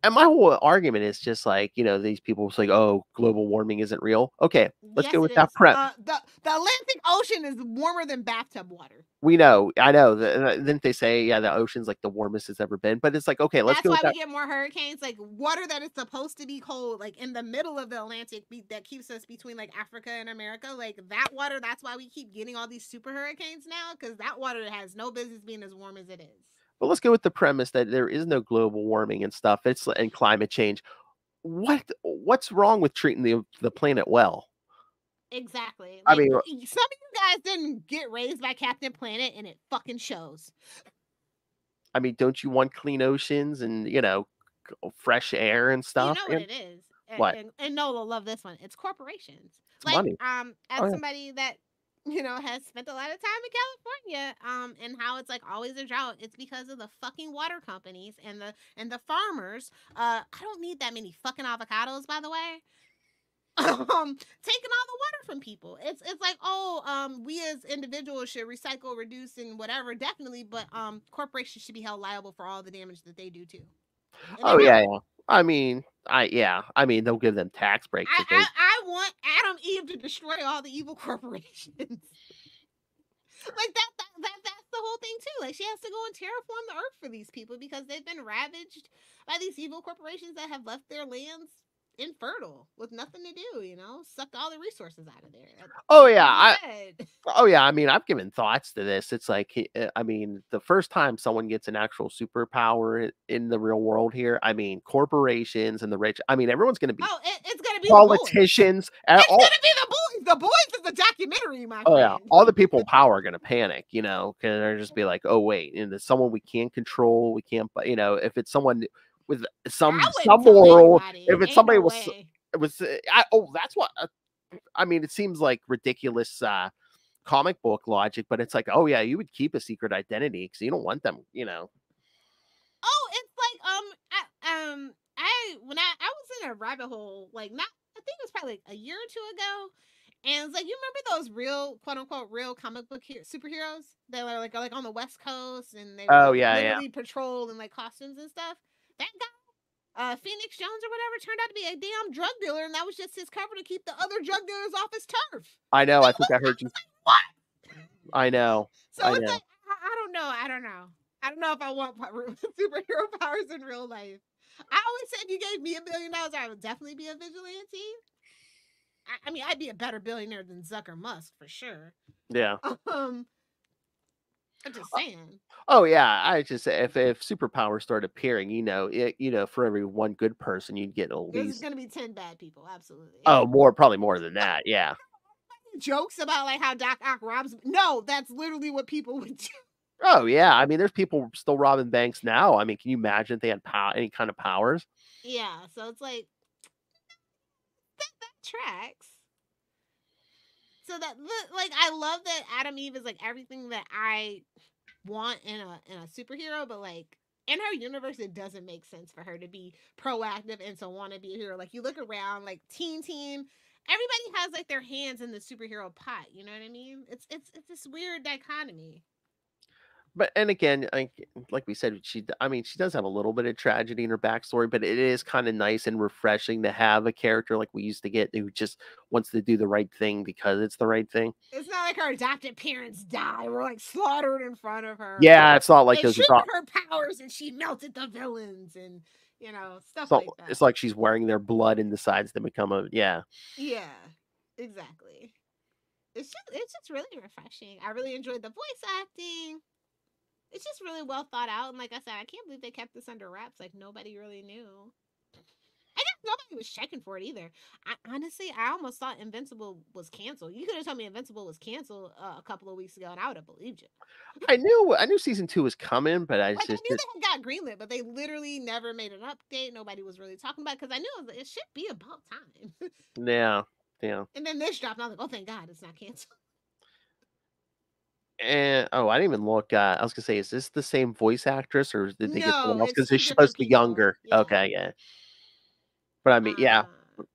And my whole argument is just like, these people say, oh, global warming isn't real. Okay, let's go with that prep. The Atlantic Ocean is warmer than bathtub water. We know. I know. Didn't they say, yeah, the ocean's like the warmest it's ever been? But it's like, okay, let's go with that. That's why we get more hurricanes. Like water that is supposed to be cold, like in the middle of the Atlantic, that keeps us between like Africa and America. Like that water, that's why we keep getting all these super hurricanes now, because that water has no business being as warm as it is. But let's go with the premise that there is no global warming and stuff. And climate change. What's wrong with treating the planet well? Exactly. Like, I mean, some of you guys didn't get raised by Captain Planet, and it fucking shows. I mean, don't you want clean oceans and fresh air and stuff? You know what it is. What? And Nola love this one. It's corporations. It's like money. As somebody that has spent a lot of time in California, and how it's like always a drought. It's because of the fucking water companies and the farmers. I don't need that many fucking avocados, by the way. Taking all the water from people. It's like, we as individuals should recycle, reduce, and whatever, definitely, but corporations should be held liable for all the damage that they do too. Oh yeah. I mean, they'll give them tax breaks. I want Adam Eve to destroy all the evil corporations. Like that's the whole thing too. Like she has to go and terraform the earth for these people because they've been ravaged by these evil corporations that have left their lands infertile with nothing to do, sucked all the resources out of there. I mean, I've given thoughts to this. It's like, I mean, the first time someone gets an actual superpower in the real world here, I mean, corporations and the rich, I mean, everyone's going to be it's going to be politicians. It's going to be the Boys. The Boys is a documentary, my friend. Yeah, all the people in power are going to panic, because they're just be like, oh wait, and there's someone we can't control, we can't, if it's someone with some moral, if it's somebody that's what I mean. It seems like ridiculous comic book logic, but it's like, oh yeah, you would keep a secret identity because you don't want them, Oh, it's like when I was in a rabbit hole, like I think it was probably like a year or two ago, and it's like, you remember those real quote unquote real comic book superheroes that were like on the West Coast and they literally patrol in like costumes and stuff. That guy, Phoenix Jones or whatever, turned out to be a damn drug dealer, and that was just his cover to keep the other drug dealers off his turf. I know. I think I heard you. Like, what? I know. So it's like, I don't know. I don't know if I want superhero powers in real life. I always said, you gave me $1 billion, I would definitely be a vigilante. I mean, I'd be a better billionaire than Zucker Musk for sure. Yeah. I'm just saying. Oh yeah, I just if superpowers start appearing, for every one good person, you'd get at least. There's gonna be 10 bad people, absolutely. Oh, probably more than that. Yeah. Jokes about like how Doc Ock robs. No, that's literally what people would do. Oh yeah, I mean, there's people still robbing banks now. I mean, can you imagine if they had any kind of powers? Yeah, so it's like that tracks. So that, like, I love that Adam Eve is like everything that I want in a superhero, but like in her universe, it doesn't make sense for her to be proactive and to want to be a hero. Like, you look around, like Teen Team, everybody has like their hands in the superhero pot. You know what I mean? It's this weird dichotomy. But and again, like we said, she does have a little bit of tragedy in her backstory, but it is kind of nice and refreshing to have a character like we used to get who just wants to do the right thing because it's the right thing. It's not like her adopted parents die or like slaughtered in front of her. Yeah, it's not like they those triggered her powers and she melted the villains and stuff like that. It's like she's wearing their blood and decides to become a Yeah, exactly. It's just really refreshing. I really enjoyed the voice acting. It's just really well thought out, and like I said, I can't believe they kept this under wraps. Like, nobody really knew. I guess nobody was checking for it either. I almost thought Invincible was canceled. You could have told me Invincible was canceled a couple of weeks ago, and I would have believed you. I knew season 2 was coming, but I knew they got greenlit, but they literally never made an update. Nobody was really talking about it because I knew it should be about time. Yeah. And then this dropped, and I was like, oh, thank God it's not canceled. And I didn't even look. I was gonna say, is this the same voice actress, or did they get someone else? Because it's she's supposed to be people. younger. Yeah. Okay, yeah. But I mean, yeah.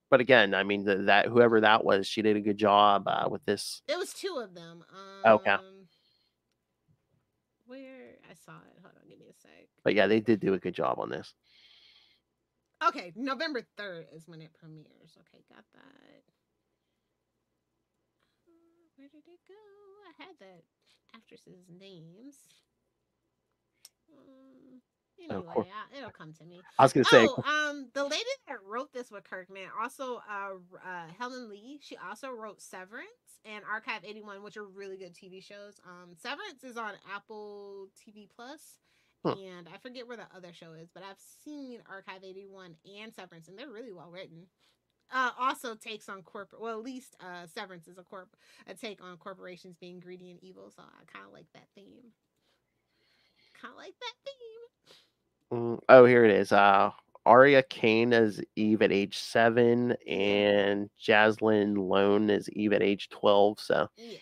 But again, I mean that whoever that was, she did a good job with this. It was 2 of them. Okay. Where I saw it. Hold on, give me a sec. But yeah, they did do a good job on this. Okay, November 3rd is when it premieres. Okay, got that. Where did it go? I had the actresses' names. Anyway, it'll come to me. I was gonna say. The lady that wrote this with Kirkman, also Helen Lee, she also wrote Severance and Archive 81, which are really good TV shows. Severance is on Apple TV Plus, and I forget where the other show is, but I've seen Archive 81 and Severance, and they're really well written. Also takes on corporate. Well, at least Severance is a take on corporations being greedy and evil. So I kind of like that theme. Oh, here it is. Aria Kane as Eve at age 7, and Jaslyn Lone as Eve at age 12. So yeah,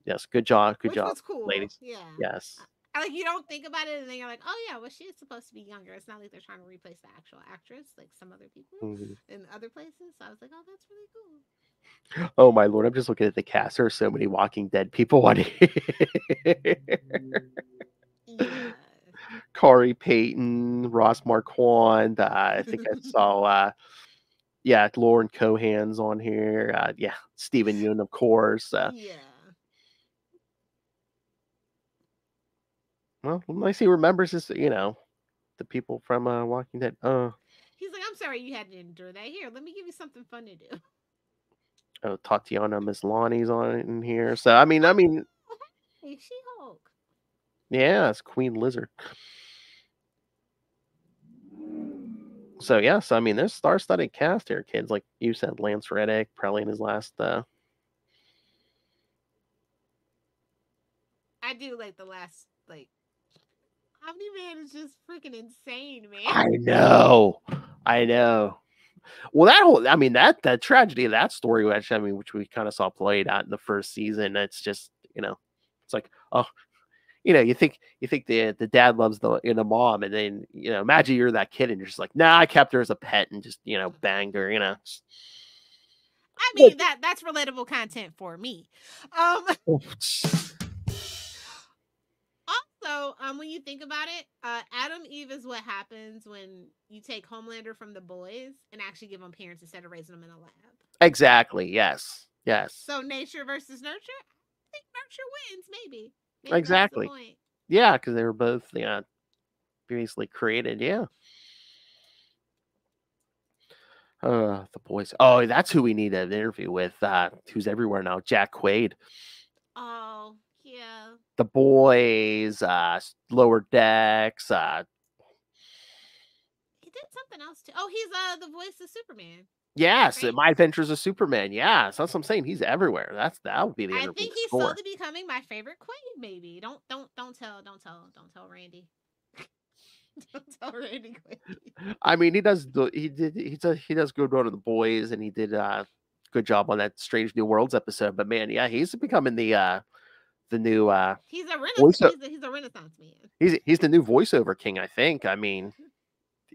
yes, good job, Which was cool, ladies. Yeah, yes. Like, you don't think about it, and then you're like, oh yeah, well, she is supposed to be younger. It's not like they're trying to replace the actual actress like some other people in other places. So I was like, oh, that's really cool. Oh my Lord, I'm just looking at the cast. There are so many Walking Dead people on here. Yeah. Corey Payton, Ross Marquand. I think I saw, Lauren Cohan's on here. Stephen Yeun, of course. Yeah. Well, nice he remembers his, the people from Walking Dead. He's like, I'm sorry you had to endure that. Here, let me give you something fun to do. Oh, Tatiana Maslany's on it in here. So I mean, hey, She-Hulk. Yeah, it's Queen Lizard. So yes, I mean, there's star-studded cast here, kids. Like you said, Lance Reddick probably in his last. I do like the last Omni-Man is just freaking insane, man. I know. Well, that tragedy of that story, which we kind of saw played out in the first season. It's just, it's like, oh, you think the dad loves the mom, and then imagine you're that kid and you're just like, nah, I kept her as a pet and just banged her. I mean, that's relatable content for me. Also, when you think about it, Adam Eve is what happens when you take Homelander from the boys and actually give them parents instead of raising them in a lab. Exactly. Yes. So nature versus nurture. I think nurture wins. Maybe exactly. That's the point. Yeah, because they were both previously created. Yeah. The boys. Oh, that's who we need an interview with. Who's everywhere now? Jack Quaid. Oh. Yeah. The Boys, Lower Decks. He did something else too. Oh, he's the voice of Superman. Yes, right? My Adventures of Superman. Yeah, so that's what I'm saying. He's everywhere. That would be the. I think he's slowly becoming my favorite Quaid. Maybe don't tell Randy. Don't tell Randy Quaid. I mean, he does good on The Boys, and he did good job on that Strange New Worlds episode. But man, yeah, he's becoming the the new He's a he's a Renaissance man. he's the new voiceover king, I think. I mean,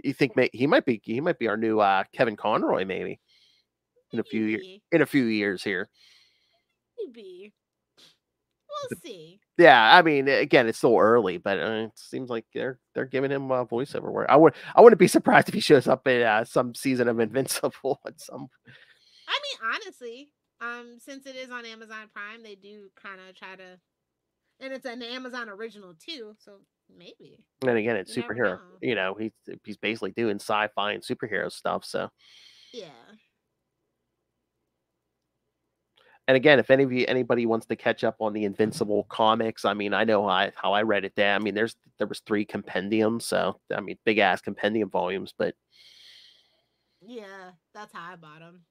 you think he might be our new Kevin Conroy maybe in a few years here. Maybe. We'll see. Yeah, I mean, again, it's still early, but it seems like they're giving him voiceover work. I wouldn't be surprised if he shows up in some season of Invincible at some. I mean, honestly, since it is on Amazon Prime, they do kind of try to, and it's an Amazon original too, so maybe. And again, it's superhero. You know, he's basically doing sci-fi and superhero stuff. So yeah. And again, if anybody wants to catch up on the Invincible comics, I mean, I know how I read it there. I mean, there was 3 compendiums, so I mean, big ass compendium volumes, but yeah, that's how I bought them.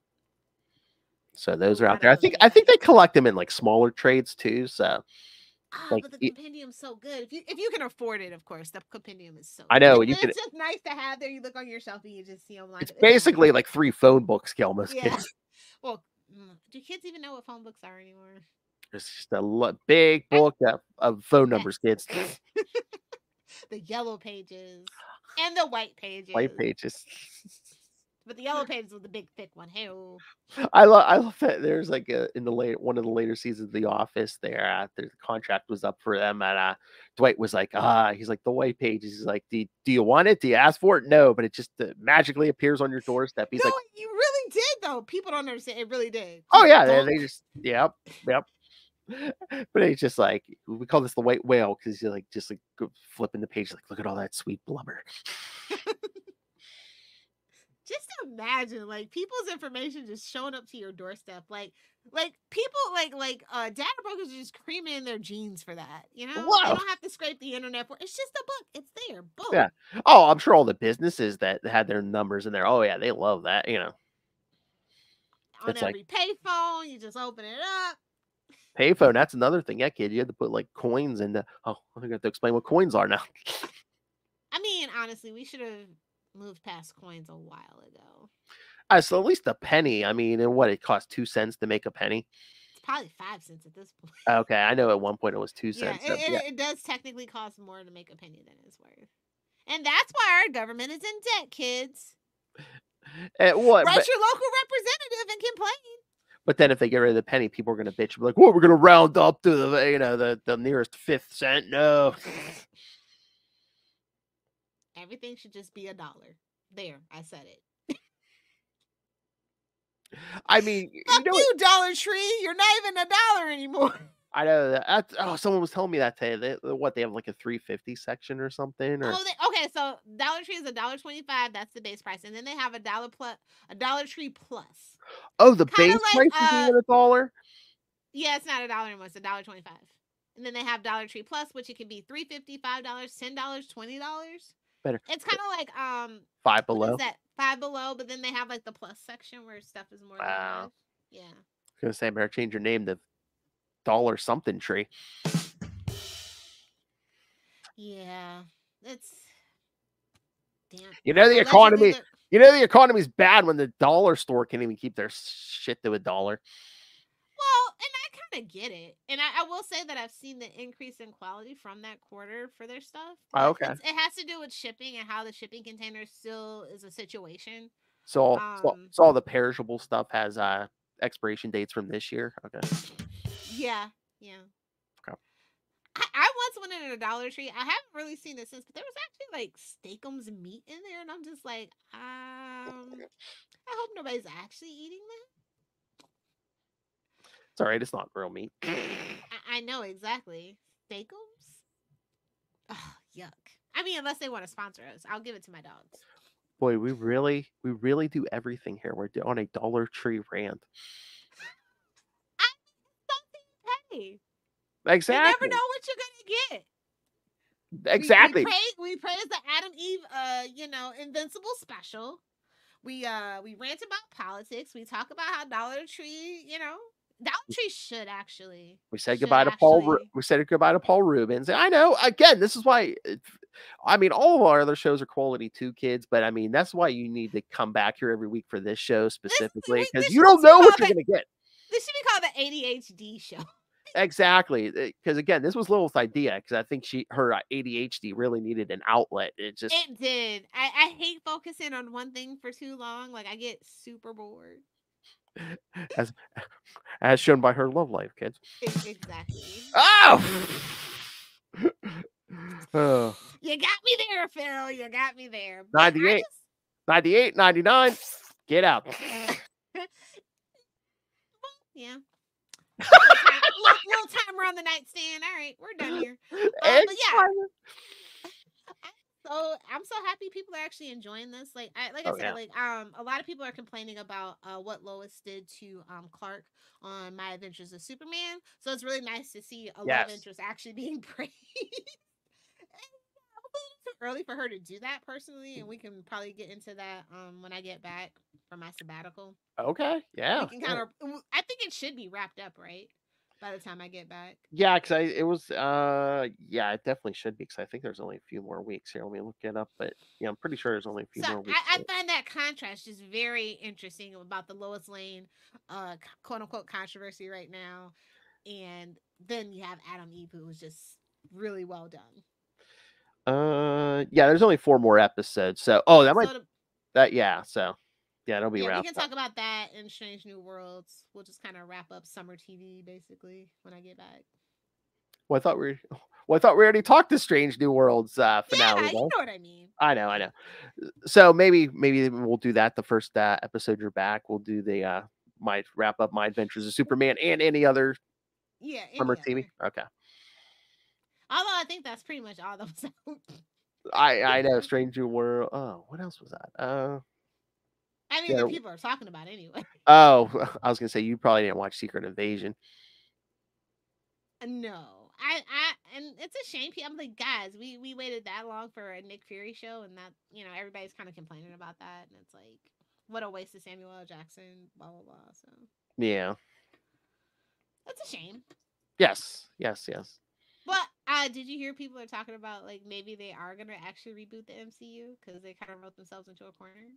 So those are out there. I think they collect them in like smaller trades too. So, but the compendium's so good. If you can afford it, of course, the compendium is so. I know good. It's just nice to have there. You look on your shelf and you just see them. Like it's basically like 3 phone books, Kelmus. Yeah. Well, do kids even know what phone books are anymore? It's just a big book of phone numbers, kids. The yellow pages and the white pages. White pages. But the yellow pages with the big thick one. Hey, I love that. There's like in one of the later seasons of The Office, the contract was up for them, and Dwight was like, he's like, the white pages. He's like, do you want it? Do you ask for it? No, but it just magically appears on your doorstep. He's like, you really did though. People don't understand. It really did. Oh yeah, they just yep. But it's just like, we call this the white whale because you're like just like flipping the page, like, look at all that sweet blubber. Just imagine, like, people's information just showing up to your doorstep, like people like data brokers are just creaming in their jeans for that. You know, wow. They don't have to scrape the internet for. It's just a book. It's there. Boom. Yeah. Oh, I'm sure all the businesses that had their numbers in there. Oh yeah, they love that. You know. On it's every payphone, you just open it up. Payphone, that's another thing. Yeah, kid, you had to put like coins in the. Oh, I got to explain what coins are now. I mean, honestly, we should have moved past coins a while ago. So at least a penny. I mean, and what it cost 2 cents to make a penny. It's probably 5 cents at this point. Okay, I know at one point it was 2 cents. It does technically cost more to make a penny than it's worth, and that's why our government is in debt, kids. Write your local representative and complain. But then if they get rid of the penny, people are going to bitch. Like, well, we're going to round up to the nearest 5th cent. No. Everything should just be $1. There, I said it. I mean, fuck you, Dollar Tree. You're not even $1 anymore. I know that. Someone was telling me that today. They have like a $3.50 section or something. Or... okay. So Dollar Tree is $1.25. That's the base price, and then they have a Dollar Tree Plus. Oh, the base price is even $1. Yeah, it's not $1 anymore. It's $1.25. And then they have Dollar Tree Plus, which it can be $3.50, $5, $10, $20. Better. It's kind of like Five Below. What is that? Five Below, but then they have like the plus section where stuff is more. Wow. Than yeah. I was gonna say, better change your name to Dollar Something Tree. Yeah, it's damn. You know the economy. You know the economy's bad when the dollar store can't even keep their shit to $1. Well, and I kind of get it, and I will say that I've seen the increase in quality from that quarter for their stuff. Oh, okay. It has to do with shipping and how the shipping container still is a situation. So all the perishable stuff has expiration dates from this year. Okay. Yeah. Okay. I once went in a Dollar Tree. I haven't really seen it since, but there was actually like Steakums meat in there, and I'm just like, I hope nobody's actually eating that. It's all right. It's not real meat. I know exactly. Steakums? Oh, yuck. I mean, unless they want to sponsor us, I'll give it to my dogs. Boy, we really do everything here. We're on a Dollar Tree rant. I mean, something petty. Exactly. You never know what you're gonna get. Exactly. We praise the Adam Eve, Invincible special. We rant about politics. We talk about how Dollar Tree, Dollar Tree should actually. We said goodbye to Paul. We said goodbye to Paul Reubens. I know. Again, this is why. I mean, all of our other shows are quality too, kids. But I mean, that's why you need to come back here every week for this show specifically, because you don't know what you're gonna get. This should be called the ADHD show. Exactly, because again, this was Lilith's idea. Because I think her ADHD really needed an outlet. It did. I hate focusing on one thing for too long. Like I get super bored. As shown by her love life, kids. Exactly. Oh! Oh. You got me there, Phil. You got me there. 98, 98, 99. Get out. Yeah. Little timer on the nightstand. All right, we're done here. But yeah. So I'm so happy people are actually enjoying this. Like I said, a lot of people are complaining about what Lois did to Clark on My Adventures of Superman. So it's really nice to see a love interest actually being praised. It's early for her to do that personally, and we can probably get into that when I get back from my sabbatical. Okay, yeah. We can kind of. I think it should be wrapped up, right? By the time I get back. Yeah, because it definitely should be, because I think there's only a few more weeks here. Let me look it up, but yeah, I'm pretty sure there's only a few more weeks. I find that contrast just very interesting about the Lois Lane quote unquote controversy right now, and then you have Adam Eve, who was just really well done. Yeah, there's only 4 more episodes, so it'll be wrapped. We can talk about that in Strange New Worlds. We'll just kind of wrap up summer TV basically when I get back. Well, I thought we already talked to Strange New Worlds finale. Yeah, you know what I mean. I know. So maybe we'll do that the first episode you're back. We'll do the wrap up My Adventures of Superman and any other summer TV. Okay. Although I think that's pretty much all that was out. I know, Strange New World. Oh, what else was that? I mean, the people are talking about anyway. Oh, I was gonna say you probably didn't watch Secret Invasion. No, and it's a shame. I'm like, guys, we waited that long for a Nick Fury show, and that everybody's kind of complaining about that, and it's like, what a waste of Samuel L. Jackson, blah blah blah. So yeah, that's a shame. Yes. But did you hear people are talking about like maybe they are gonna actually reboot the MCU because they kind of wrote themselves into a corner?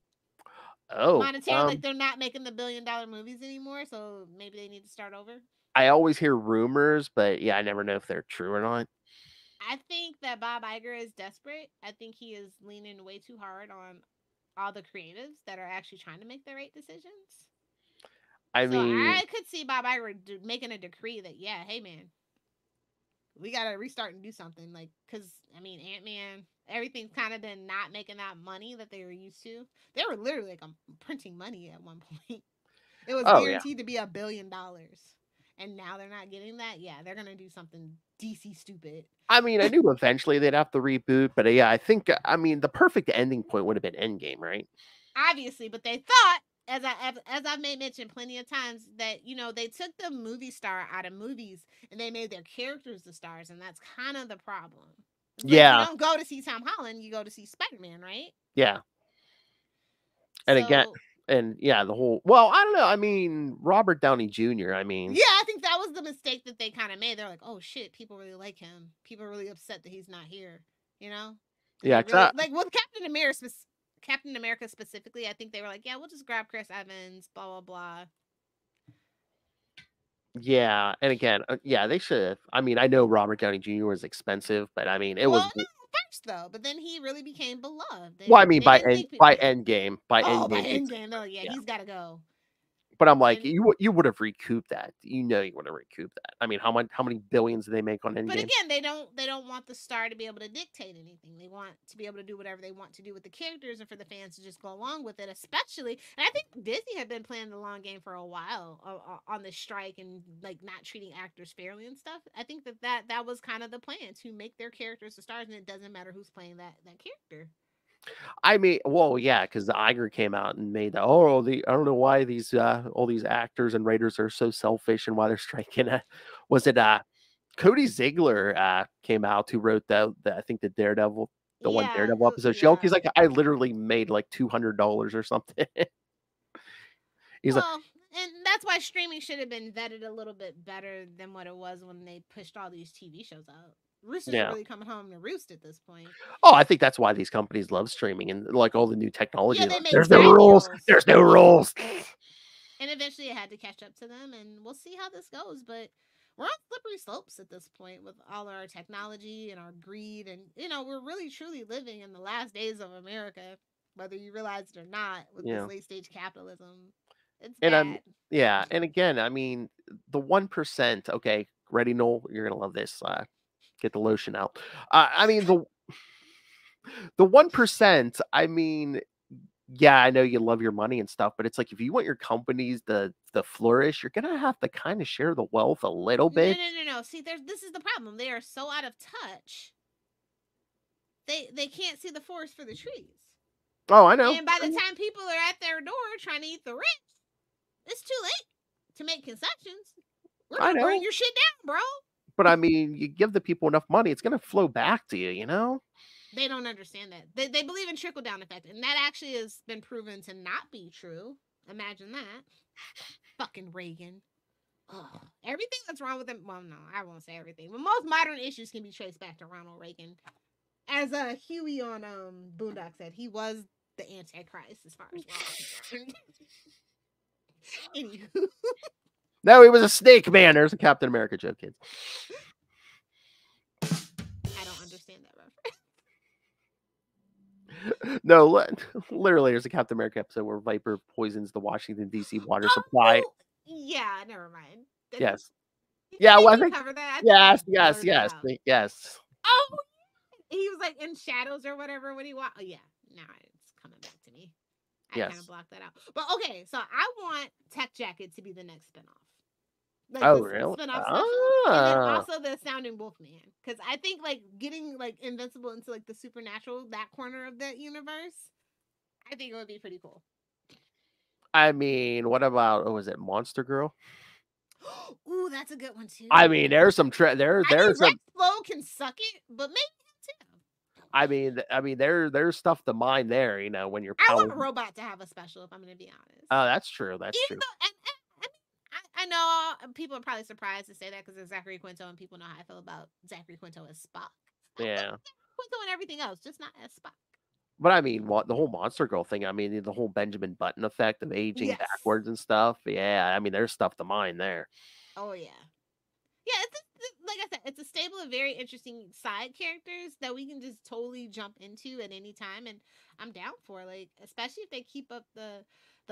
Oh, monetary, like they're not making the $1 billion movies anymore, so maybe they need to start over. I always hear rumors, but yeah, I never know if they're true or not. I think that Bob Iger is desperate. I think he is leaning way too hard on all the creatives that are actually trying to make the right decisions. I could see Bob Iger making a decree that, yeah, hey man, we gotta restart and do something. Like, because I mean, Ant-Man, everything's kind of been not making that money that they were used to. They were literally like printing money at one point. It was guaranteed to be $1 billion, and now they're not getting that. Yeah, they're gonna do something DC stupid. I mean, I knew eventually they'd have to reboot, but yeah, I think the perfect ending point would have been Endgame, right? Obviously, but they thought, as I've mentioned plenty of times, that they took the movie star out of movies and they made their characters the stars, and that's kind of the problem. Yeah, you don't go to see Tom Holland, you go to see Spider-Man, right? Yeah. And again, and yeah, the whole, well, I don't know. I mean, Robert Downey Jr. I think that was the mistake that they kind of made. They're like, oh shit, people really like him. People are really upset that he's not here. Yeah, really, like with Captain America specifically, I think they were like, yeah, we'll just grab Chris Evans, blah blah blah. Yeah, and again, they should have. I mean, I know Robert Downey Jr. was expensive, but I mean, it was first though. But then he really became beloved. Well, I mean, by Endgame, by Endgame, they're like, yeah, he's got to go. But I'm like, you would have recouped that. You would have recouped that. I mean, how many billions do they make on Endgame? But again, they don't want the star to be able to dictate anything. They want to be able to do whatever they want to do with the characters, and for the fans to just go along with it. Especially, and I think Disney had been playing the long game for a while on this strike and like not treating actors fairly and stuff. I think that was kind of the plan, to make their characters the stars, and it doesn't matter who's playing that character. I mean, well, yeah, because the Iger came out and made I don't know why these all these actors and writers are so selfish and why they're striking. Was it Cody Ziegler came out, who wrote I think the Daredevil, one Daredevil episode. Yeah. He's like, I literally made like $200 or something. He's and that's why streaming should have been vetted a little bit better than what it was when they pushed all these TV shows out. Roosters are really coming home to roost at this point. Oh, I think that's why these companies love streaming and like all the new technology. Yeah, there's no rules. There's no rules. And eventually it had to catch up to them, and we'll see how this goes. But we're on slippery slopes at this point with all our technology and our greed. And, we're really truly living in the last days of America, whether you realize it or not, with this late stage capitalism. It's bad. And again, I mean, the 1%, okay, ready, Noel? You're going to love this. Get the lotion out. I mean, the 1%, I mean, yeah, I know you love your money and stuff, but it's like if you want your companies to flourish, you're gonna have to kind of share the wealth a little bit. No. See, this is the problem. They are so out of touch. They can't see the forest for the trees. Oh, I know. And by the time people are at their door trying to eat the rent, it's too late to make concessions. We're gonna burn your shit down, bro. But I mean, you give the people enough money, it's gonna flow back to you, you know? They don't understand that. They believe in trickle-down effect, and that actually has been proven to not be true. Imagine that. Fucking Reagan. Ugh. Everything that's wrong with him, well, no, I won't say everything, but most modern issues can be traced back to Ronald Reagan. As Huey on Boondock said, he was the Antichrist as far as we're concerned. Anywho. No, he was a snake man. There's a Captain America joke, kids. I don't understand that reference. No, literally, there's a Captain America episode where Viper poisons the Washington, D.C. water supply. Yeah, never mind. Yes. Yeah, well, I think cover that. Yes. Oh, he was like in shadows or whatever when he walked. Oh, yeah. Now it's coming back to me. I kind of blocked that out. But okay, so I want Tech Jacket to be the next spinoff. Like really? Spin-off special. And then also the Sounding Wolfman. Because I think like getting like Invincible into like the supernatural, that corner of the universe, I think it would be pretty cool. I mean, what about was it Monster Girl? Ooh, that's a good one too. I mean, there's some there's some Rex Flo can suck it, but maybe him too. I mean, there's stuff to mine there, you know, when you're I want Robot to have a special, if I'm gonna be honest. Oh, that's true. That's true. I know people are probably surprised to say that because it's Zachary Quinto, and people know how I feel about Zachary Quinto as Spock. Yeah. Quinto and everything else, just not as Spock. But I mean, the whole Monster Girl thing, I mean, the whole Benjamin Button effect of aging backwards and stuff. Yeah, I mean, there's stuff to mine there. Oh, yeah. Yeah, like I said, it's a stable of very interesting side characters that we can just totally jump into at any time. And I'm down for, like, especially if they keep up the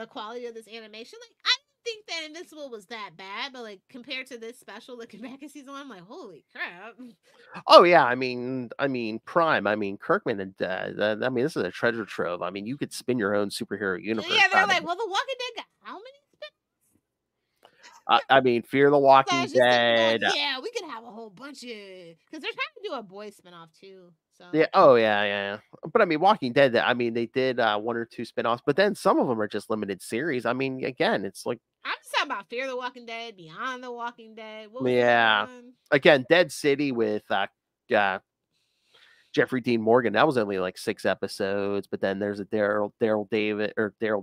quality of this animation. Like, I think that Invincible was that bad, but like compared to this special, looking back at season 1, I'm like, holy crap. Oh yeah, I mean, Prime. I mean, Kirkman and I mean, this is a treasure trove. I mean, you could spin your own superhero universe. Yeah, they're like, well, The Walking Dead got how many spins? I mean, Fear the Walking Dead. Yeah, we could have a whole bunch of because they're trying to do a boys spinoff too. So yeah, oh yeah. But I mean, Walking Dead. I mean, they did 1 or 2 spinoffs, but then some of them are just limited series. I mean, again, it's like. I'm just talking about Fear the Walking Dead, Beyond the Walking Dead. Yeah. Again, Dead City with Jeffrey Dean Morgan. That was only like 6 episodes, but then there's a Daryl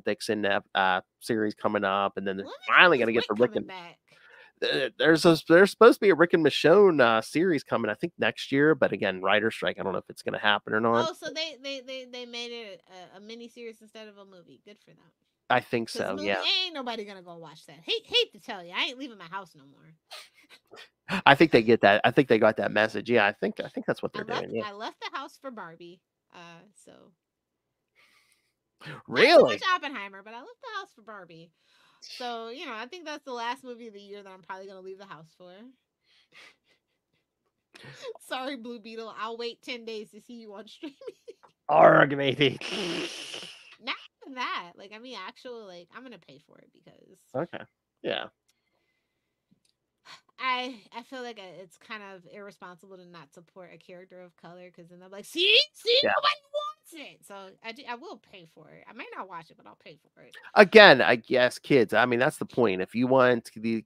Dixon series coming up, and then they're finally going to get the Rick and back. There's supposed to be a Rick and Michonne series coming, I think next year, but again, writer strike. I don't know if it's going to happen or not. Oh, so they made it a mini series instead of a movie. Good for them. I think so. Yeah. Ain't nobody gonna go watch that. Hate to tell you, I ain't leaving my house no more. I think they get that. I think they got that message. Yeah, I think that's what they're doing. Yeah. I left the house for Barbie. So. Really? Not so much Oppenheimer, but I left the house for Barbie. So I think that's the last movie of the year that I'm probably gonna leave the house for. Sorry, Blue Beetle. I'll wait 10 days to see you on streaming. Arg, matey. Not even that. Like, I mean, actual, like, I'm gonna pay for it because. Okay. Yeah. I feel like it's kind of irresponsible to not support a character of color because then I'm like, see, nobody wants it. So I will pay for it. I might not watch it, but I'll pay for it. Again, I guess kids. I mean, that's the point. If you want the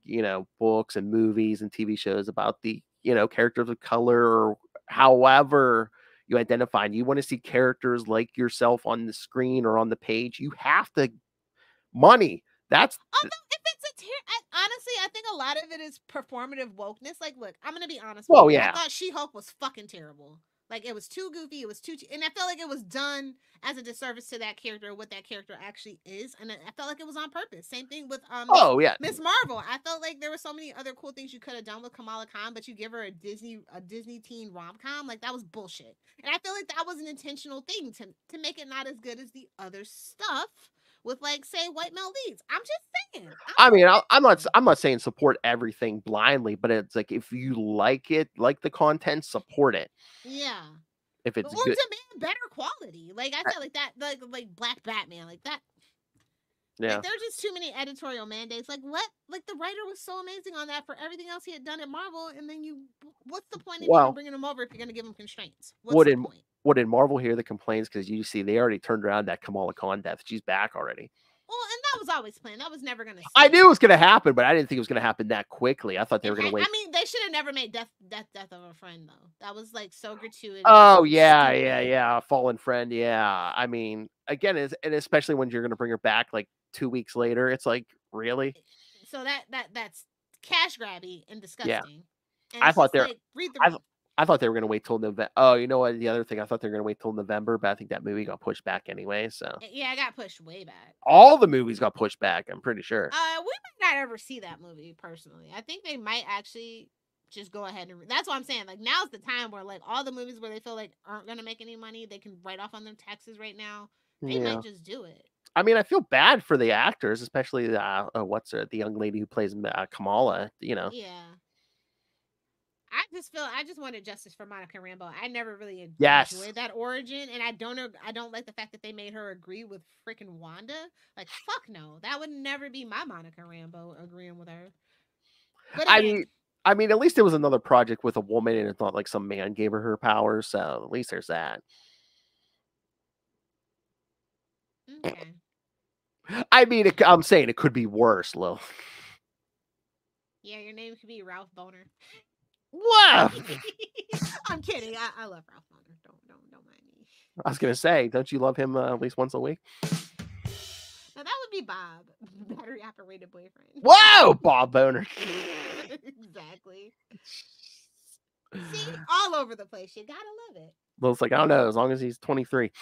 books and movies and TV shows about the characters of color or however you identify, and you want to see characters like yourself on the screen or on the page, you have to money. That's honestly, I think a lot of it is performative wokeness. Like, look, I'm gonna be honest. Well, yeah. I thought She-Hulk was fucking terrible. Like, it was too goofy. It was too, and I felt like it was done as a disservice to that character, what that character actually is. And I felt like it was on purpose. Same thing with Miss Marvel. I felt like there were so many other cool things you could have done with Kamala Khan, but you give her a Disney teen rom-com. Like, that was bullshit. And I feel like that was an intentional thing to make it not as good as the other stuff with, like, say, white male leads. I'm just saying. I'm not saying support everything blindly, but it's like, if you like it, like the content, support it. Yeah. If it's or good, demand better quality. Like, I feel like that, like Black Batman, like that. Yeah. Like, there's just too many editorial mandates. Like, what? Like, the writer was so amazing on that for everything else he had done at Marvel, and then what's the point of even bringing him over if you're going to give him constraints? What's the point? What did Marvel hear the complaints? Because you see, they already turned around that Kamala Khan death. She's back already. Well, and that was always planned. That was never going to. I knew it was going to happen, but I didn't think it was going to happen that quickly. I thought they were going to wait. I mean, they should have never made death of a friend, though. That was, like, so gratuitous. Oh yeah, fallen friend. Yeah, I mean, again, and especially when you're going to bring her back like 2 weeks later, it's like, really. So that's cash grabby and disgusting. Yeah. And I thought read the room. I thought they were going to wait till November. Oh, you know what? The other thing, I thought they were going to wait till November, but I think that movie got pushed back anyway. So yeah, it got pushed way back. All the movies got pushed back. I'm pretty sure. We might not ever see that movie personally. I think they might actually just go ahead and. That's what I'm saying. Like, now's the time where, like, all the movies where they feel like aren't going to make any money, they can write off on their taxes right now. They might just do it. I mean, I feel bad for the actors, especially the young lady who plays Kamala. You know. Yeah. I just wanted justice for Monica Rambeau. I never really enjoyed that origin, and I don't like the fact that they made her agree with freaking Wanda. Like, fuck no, that would never be my Monica Rambeau agreeing with her. But again, I mean, at least it was another project with a woman, and it's not like some man gave her powers. So at least there's that. Okay. I mean, I'm saying it could be worse, Lil. Yeah, your name could be Ralph Boner. Wow. I'm kidding. I love Ralph Boner. Don't mind me. I was gonna say, don't you love him at least once a week? Now that would be Bob, battery operated boyfriend. Whoa, Bob Boner. Exactly. See, all over the place. You gotta love it. Well, it's like, I don't know, as long as he's 23.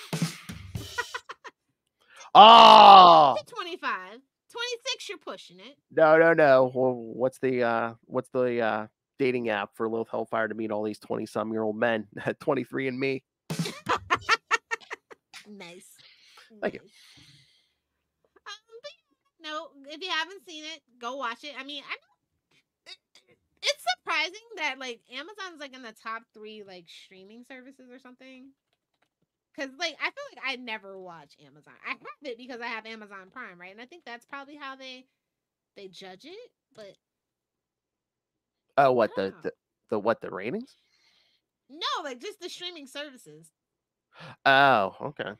Oh, 25, 26. You're pushing it. No. Well, what's the dating app for Lilith Hellfire to meet all these 20-some-year-old men at 23 and me? Nice. Thank you. But no, if you haven't seen it, go watch it. I mean, it's surprising that, like, Amazon's, like, in the top 3, like, streaming services or something. Because, like, I feel like I never watch Amazon. I have it because I have Amazon Prime, right? And I think that's probably how they judge it, but... Oh, what, the ratings? No, like, just the streaming services. Oh, okay.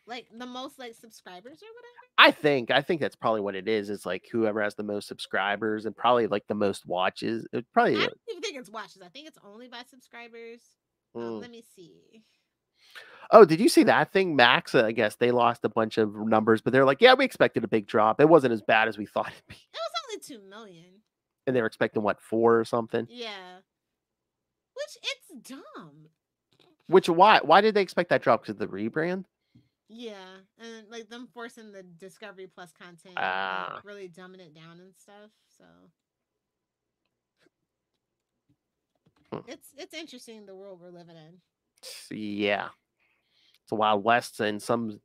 Like, the most, like, subscribers or whatever? I think that's probably what it is. It's like whoever has the most subscribers and probably, like, the most watches. I don't even think it's watches. I think it's only by subscribers. Let me see. Oh, did you see that thing? Max, I guess they lost a bunch of numbers, but they're like, yeah, we expected a big drop. It wasn't as bad as we thought it'd be. It was only 2 million. And they were expecting, what, 4 or something? Yeah. Which, it's dumb. Why did they expect that drop? Because of the rebrand? Yeah. And, like, them forcing the Discovery Plus content, like, really dumbing it down and stuff, so... It's interesting, the world we're living in. Yeah. It's a Wild West in some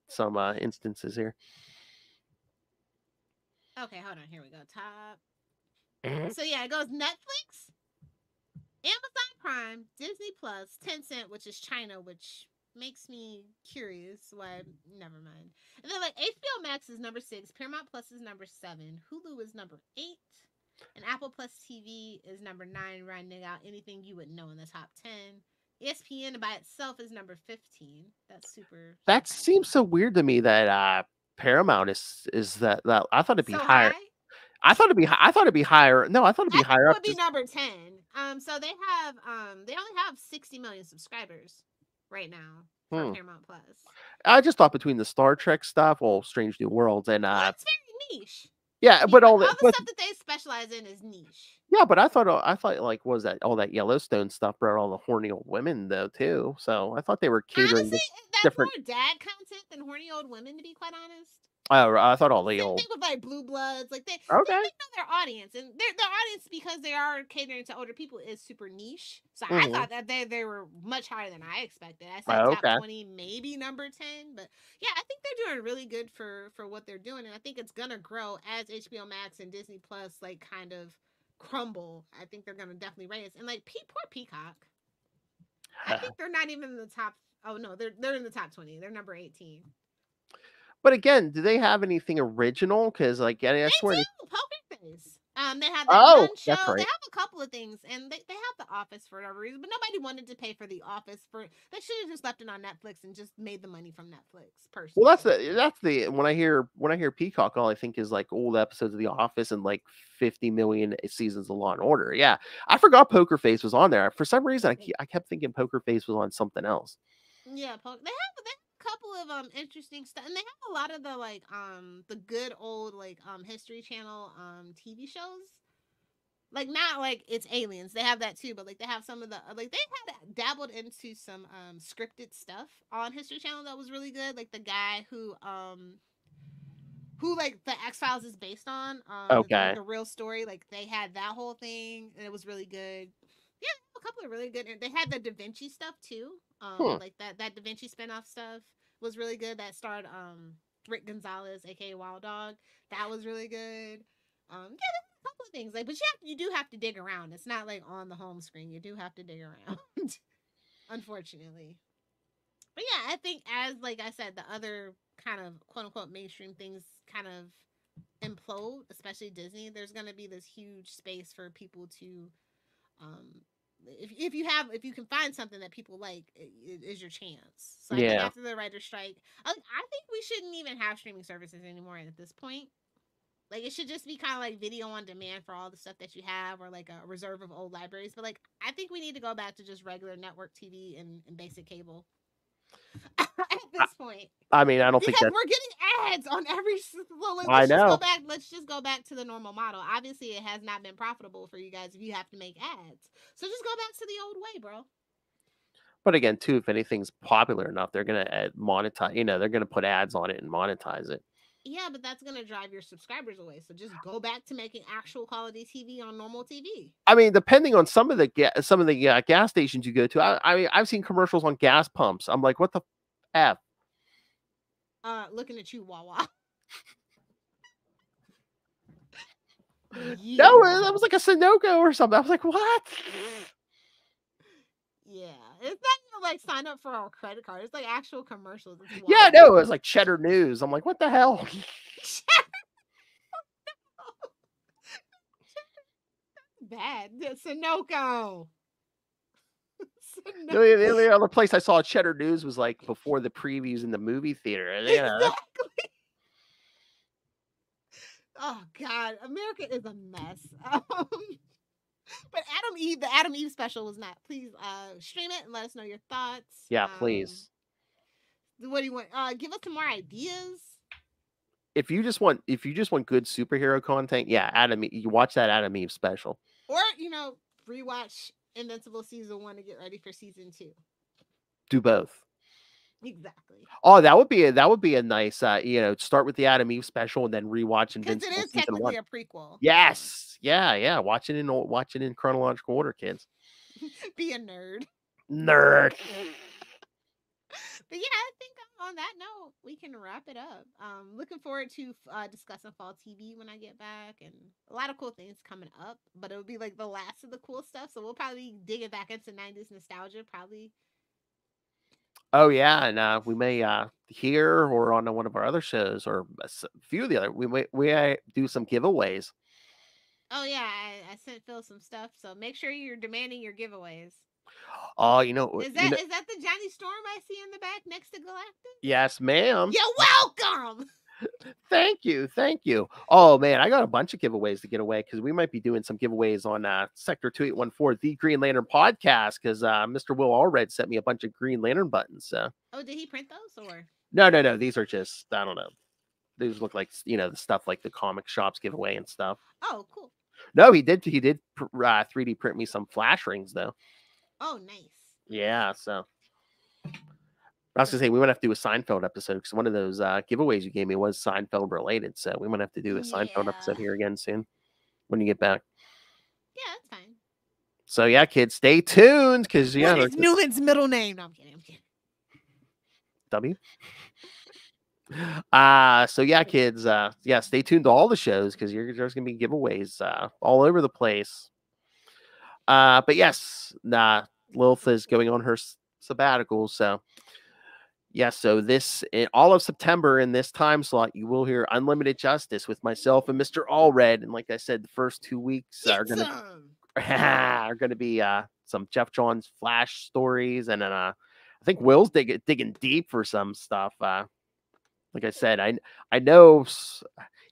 instances here. Okay, hold on. Here we go. Top. So yeah, it goes Netflix, Amazon Prime, Disney Plus, Tencent, which is China, which makes me curious. Why? Never mind. And then, like, HBO Max is number 6, Paramount Plus is number 7, Hulu is number 8, and Apple Plus TV is number 9, rounding out anything you would know in the top 10. ESPN by itself is number 15. That's super. That seems so weird to me that Paramount is that I thought it'd be higher. High? I thought it'd be higher. No, I thought it'd be higher up. It would be number 10. So they have they only have 60 million subscribers right now for Paramount Plus. I just thought between the Star Trek stuff, Strange New Worlds, and it's very niche. Yeah, but all the stuff that they specialize in is niche. Yeah, but I thought like was that all that Yellowstone stuff brought all the horny old women though too. So I thought they were catering Honestly, to that's different. more dad content than horny old women, to be quite honest. Oh, I thought all the Same old. thing with like Blue Bloods. Like they Okay. know their audience, and their audience, because they are catering to older people, is super niche. So I Mhm. thought that they were much higher than I expected. I said Oh, top okay. 20, maybe number 10, but yeah, I think they're doing really good for what they're doing, and I think it's gonna grow as HBO Max and Disney Plus like kind of crumble. I think they're gonna definitely raise, and like poor Peacock. I think they're not even in the top. Oh no, they're in the top 20. They're number 18. But again, do they have anything original? Because like, I They swear. do. Poker Face. They have that Oh, Nun that's show. They right. have a couple of things, and they have The Office for whatever reason. But nobody wanted to pay for The Office. They should have just left it on Netflix and just made the money from Netflix. Personally, Well, that's the when I hear Peacock, all I think is like old episodes of The Office and like 50 million seasons of Law and Order. Yeah, I forgot Poker Face was on there for some reason. I kept thinking Poker Face was on something else. yeah. They have a couple of interesting stuff, and they have a lot of the good old History Channel TV shows. Like not like it's aliens. They have that too, but like they have some of the like they had dabbled into some scripted stuff on History Channel that was really good. Like the guy who like the X Files is based on, Okay. the real story. Like they had that whole thing, and it was really good. Yeah, a couple of really good. They had the Da Vinci stuff too. Like that Da Vinci spinoff stuff was really good. That starred Rick Gonzalez, aka Wild Dog. That was really good. Yeah, there's a couple of things like, but you do have to dig around. It's not like on the home screen. You do have to dig around, unfortunately. But yeah, I think as like I said, the other kind of quote unquote mainstream things kind of implode, especially Disney, there's going to be this huge space for people to um if you can find something that people like, it is your chance. So I think Yeah. after the writer's strike, I think we shouldn't even have streaming services anymore at this point. Like it should just be kind of like video on demand for all the stuff that you have, or like a reserve of old libraries. But like I think we need to go back to just regular network TV and basic cable at this point. I mean, I don't think Because that. we're getting ads on every. Well, I let's just go know. back. Let's just go back to the normal model. Obviously, it has not been profitable for you guys if you have to make ads. So just go back to the old way, bro. But again, too, if anything's popular enough, they're gonna monetize. They're gonna put ads on it and monetize it. Yeah, but that's gonna drive your subscribers away. So just go back to making actual quality TV on normal TV. I mean, depending on some of the gas stations you go to, I mean, I've seen commercials on gas pumps. I'm like, what the f? Looking at you, Wawa. Yeah. No, that was like a Sunoco or something. I was like, what? Yeah, it's not even like sign up for our credit card. It's like actual commercials. Yeah, no, it was like Cheddar News. I'm like, what the hell? Bad. Sunoco. The only other place I saw Cheddar News was like before the previews in the movie theater. Exactly. Oh God, America is a mess. But the Adam Eve special was not. Please stream it and let us know your thoughts. Yeah, please. What do you want? Give us some more ideas. If you just want good superhero content, yeah, you watch that Adam Eve special. Or rewatch Invincible season 1 to get ready for season 2. Do both. Exactly. Oh, that would be a nice start with the Adam Eve special and then rewatch Invincible because it is season technically 1. a prequel. Yes. Yeah. Watch it in chronological order, kids. Be a nerd. But yeah, I think on that note, we can wrap it up. Looking forward to discussing fall TV when I get back, and a lot of cool things coming up. But it'll be like the last of the cool stuff, so we'll probably be digging back into 90s nostalgia, probably. Oh yeah, and we may here or on one of our other shows or a few of the other, we may do some giveaways. Oh yeah, I sent Phil some stuff, so make sure you're demanding your giveaways. Oh, is that the Johnny Storm I see in the back next to Galactus? Yes, ma'am. You're welcome. Thank you. Oh man, I got a bunch of giveaways to get away because we might be doing some giveaways on Sector 2814, the Green Lantern podcast, because Mr. Will Allred sent me a bunch of Green Lantern buttons. So. Oh, did he print those or? No. These are just, I don't know. These look like the stuff like the comic shops giveaway and stuff. Oh, cool. No, he did 3D print me some flash rings though. Oh, nice. Yeah, so I was gonna say we might have to do a Seinfeld episode because one of those giveaways you gave me was Seinfeld related. So we might have to do a Seinfeld episode here again soon when you get back. Yeah, that's fine. So yeah, kids, stay tuned because What is Newman's middle name? No, I'm kidding. W. So yeah, kids, yeah, stay tuned to all the shows because there's gonna be giveaways all over the place. But yes, Lilith is going on her sabbatical, so yeah, so this in all of September in this time slot, you will hear Unlimited Justice with myself and Mr. Allred, and like I said, the first 2 weeks are gonna be some Jeff Johns Flash stories, and then I think Will's digging deep for some stuff. Like I said, I know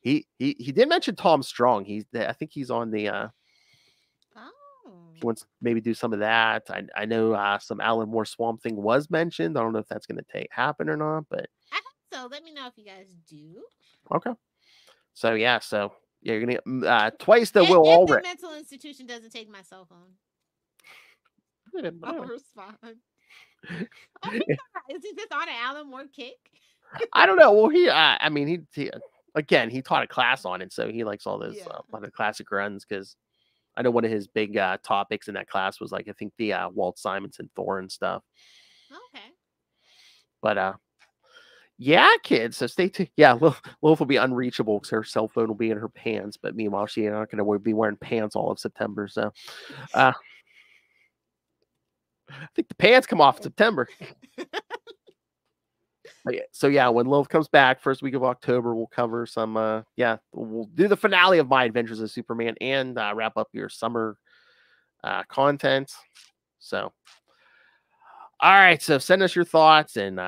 he did mention Tom Strong. I think he's on the. He wants to maybe do some of that. I know some Alan Moore Swamp Thing was mentioned. I don't know if that's going to happen or not, but I hope so. Let me know if you guys do. Okay. So yeah, you're gonna get twice the if, Will if Allred. the mental institution doesn't take my cell phone, I'll respond. Is he just on an Alan Moore kick? I don't know. Well, he again, he taught a class on it, so he likes all those lot of classic runs because I know one of his big topics in that class was like I think the Walt Simonson Thor and stuff. Okay. But yeah, kids. So stay tuned. Yeah, Lilith will be unreachable because her cell phone will be in her pants. But meanwhile, she's not going to be wearing pants all of September. So, I think the pants come off in September. So yeah, when Lilith comes back, first week of October, we'll cover some. We'll do the finale of My Adventures as Superman and wrap up your summer content. So, all right. So send us your thoughts and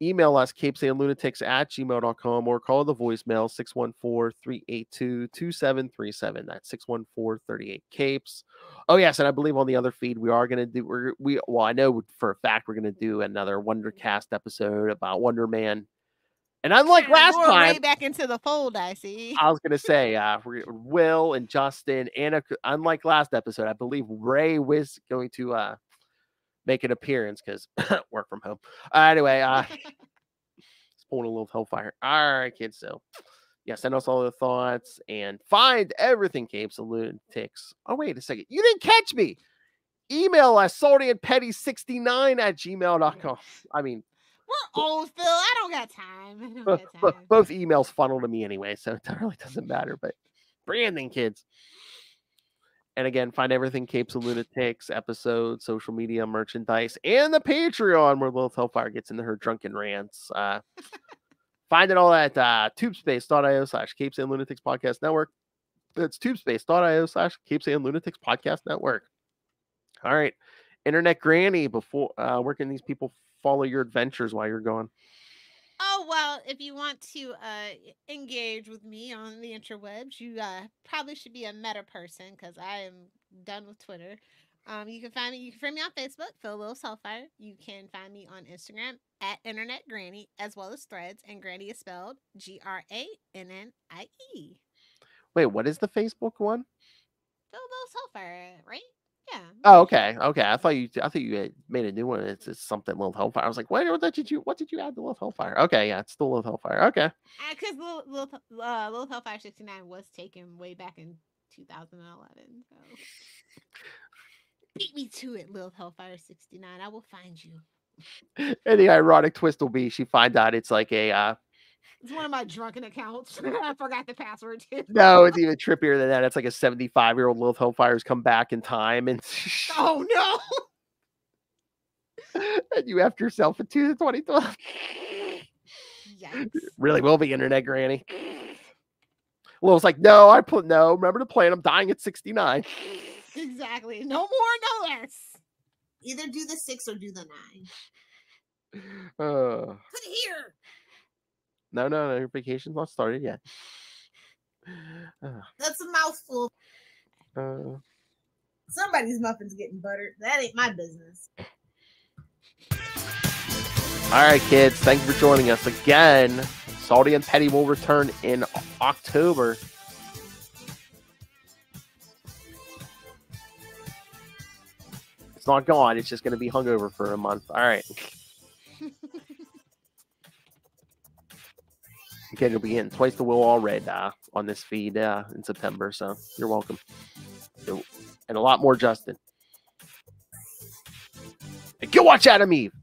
email us CapesandLunatics@gmail.com or call the voicemail 614-382-2737. That's 614-38-CAPES. Oh yes, and I believe on the other feed we are going to do I know for a fact we're going to do another Wondercast episode about Wonder Man. And unlike last time, way back into the fold, I see. I was going to say Will and Justin, and unlike last episode, I believe Ray was going to make an appearance because work from home. Anyway, it's pulling a little hellfire. All right, kids. So, yeah, send us all the thoughts and find everything Capes and Lunatics. Oh, wait a second. You didn't catch me. Email us saltyandpetty69@gmail.com. I mean, we're old, Phil. I don't got time. Both emails funnel to me anyway, so it really doesn't matter. But branding, kids. And again, find everything Capes and Lunatics, episodes, social media, merchandise, and the Patreon where Lilith Hellfire gets into her drunken rants. Find it all at tubespace.io/Capes and Lunatics Podcast Network. That's tubespace.io/Capes and Lunatics Podcast Network. All right. Internet Granny, before where can these people follow your adventures while you're gone? Oh, well, if you want to engage with me on the interwebs, you probably should be a meta person because I am done with Twitter. You can find me on Facebook, Phil Lilith Hellfire. You can find me on Instagram at Internet Granny, as well as Threads, and Granny is spelled GRANNIE. Wait, what is the Facebook one? Phil Lilith Hellfire, right? Yeah. Oh, okay. I thought you had made a new one. It's something Lilith Hellfire. I was like, what did you add to Lilith Hellfire? Okay, yeah, it's still Lilith Hellfire. Okay. Because Lilith Hellfire 69 was taken way back in 2011. So beat me to it, Lilith Hellfire 69. I will find you. And the ironic twist will be she finds out it's like a it's one of my drunken accounts. I forgot the password too. No, it's even trippier than that. It's like a 75-year-old Lilith Hellfire's come back in time and oh no. And you effed yourself in 2012. Yikes. Really will be Internet Granny. Lilith's like, no, remember the plan. I'm dying at 69. Exactly. No more, no less. Either do the 6 or do the 9. Put it here. No, your vacation's not started yet. That's a mouthful. Somebody's muffin's getting buttered. That ain't my business. All right, kids. Thank you for joining us again. Salty and Petty will return in October. It's not gone. It's just going to be hungover for a month. All right. Okay, you'll be getting twice the Will All Red on this feed in September, so you're welcome. And a lot more Justin. And go watch Adam Eve.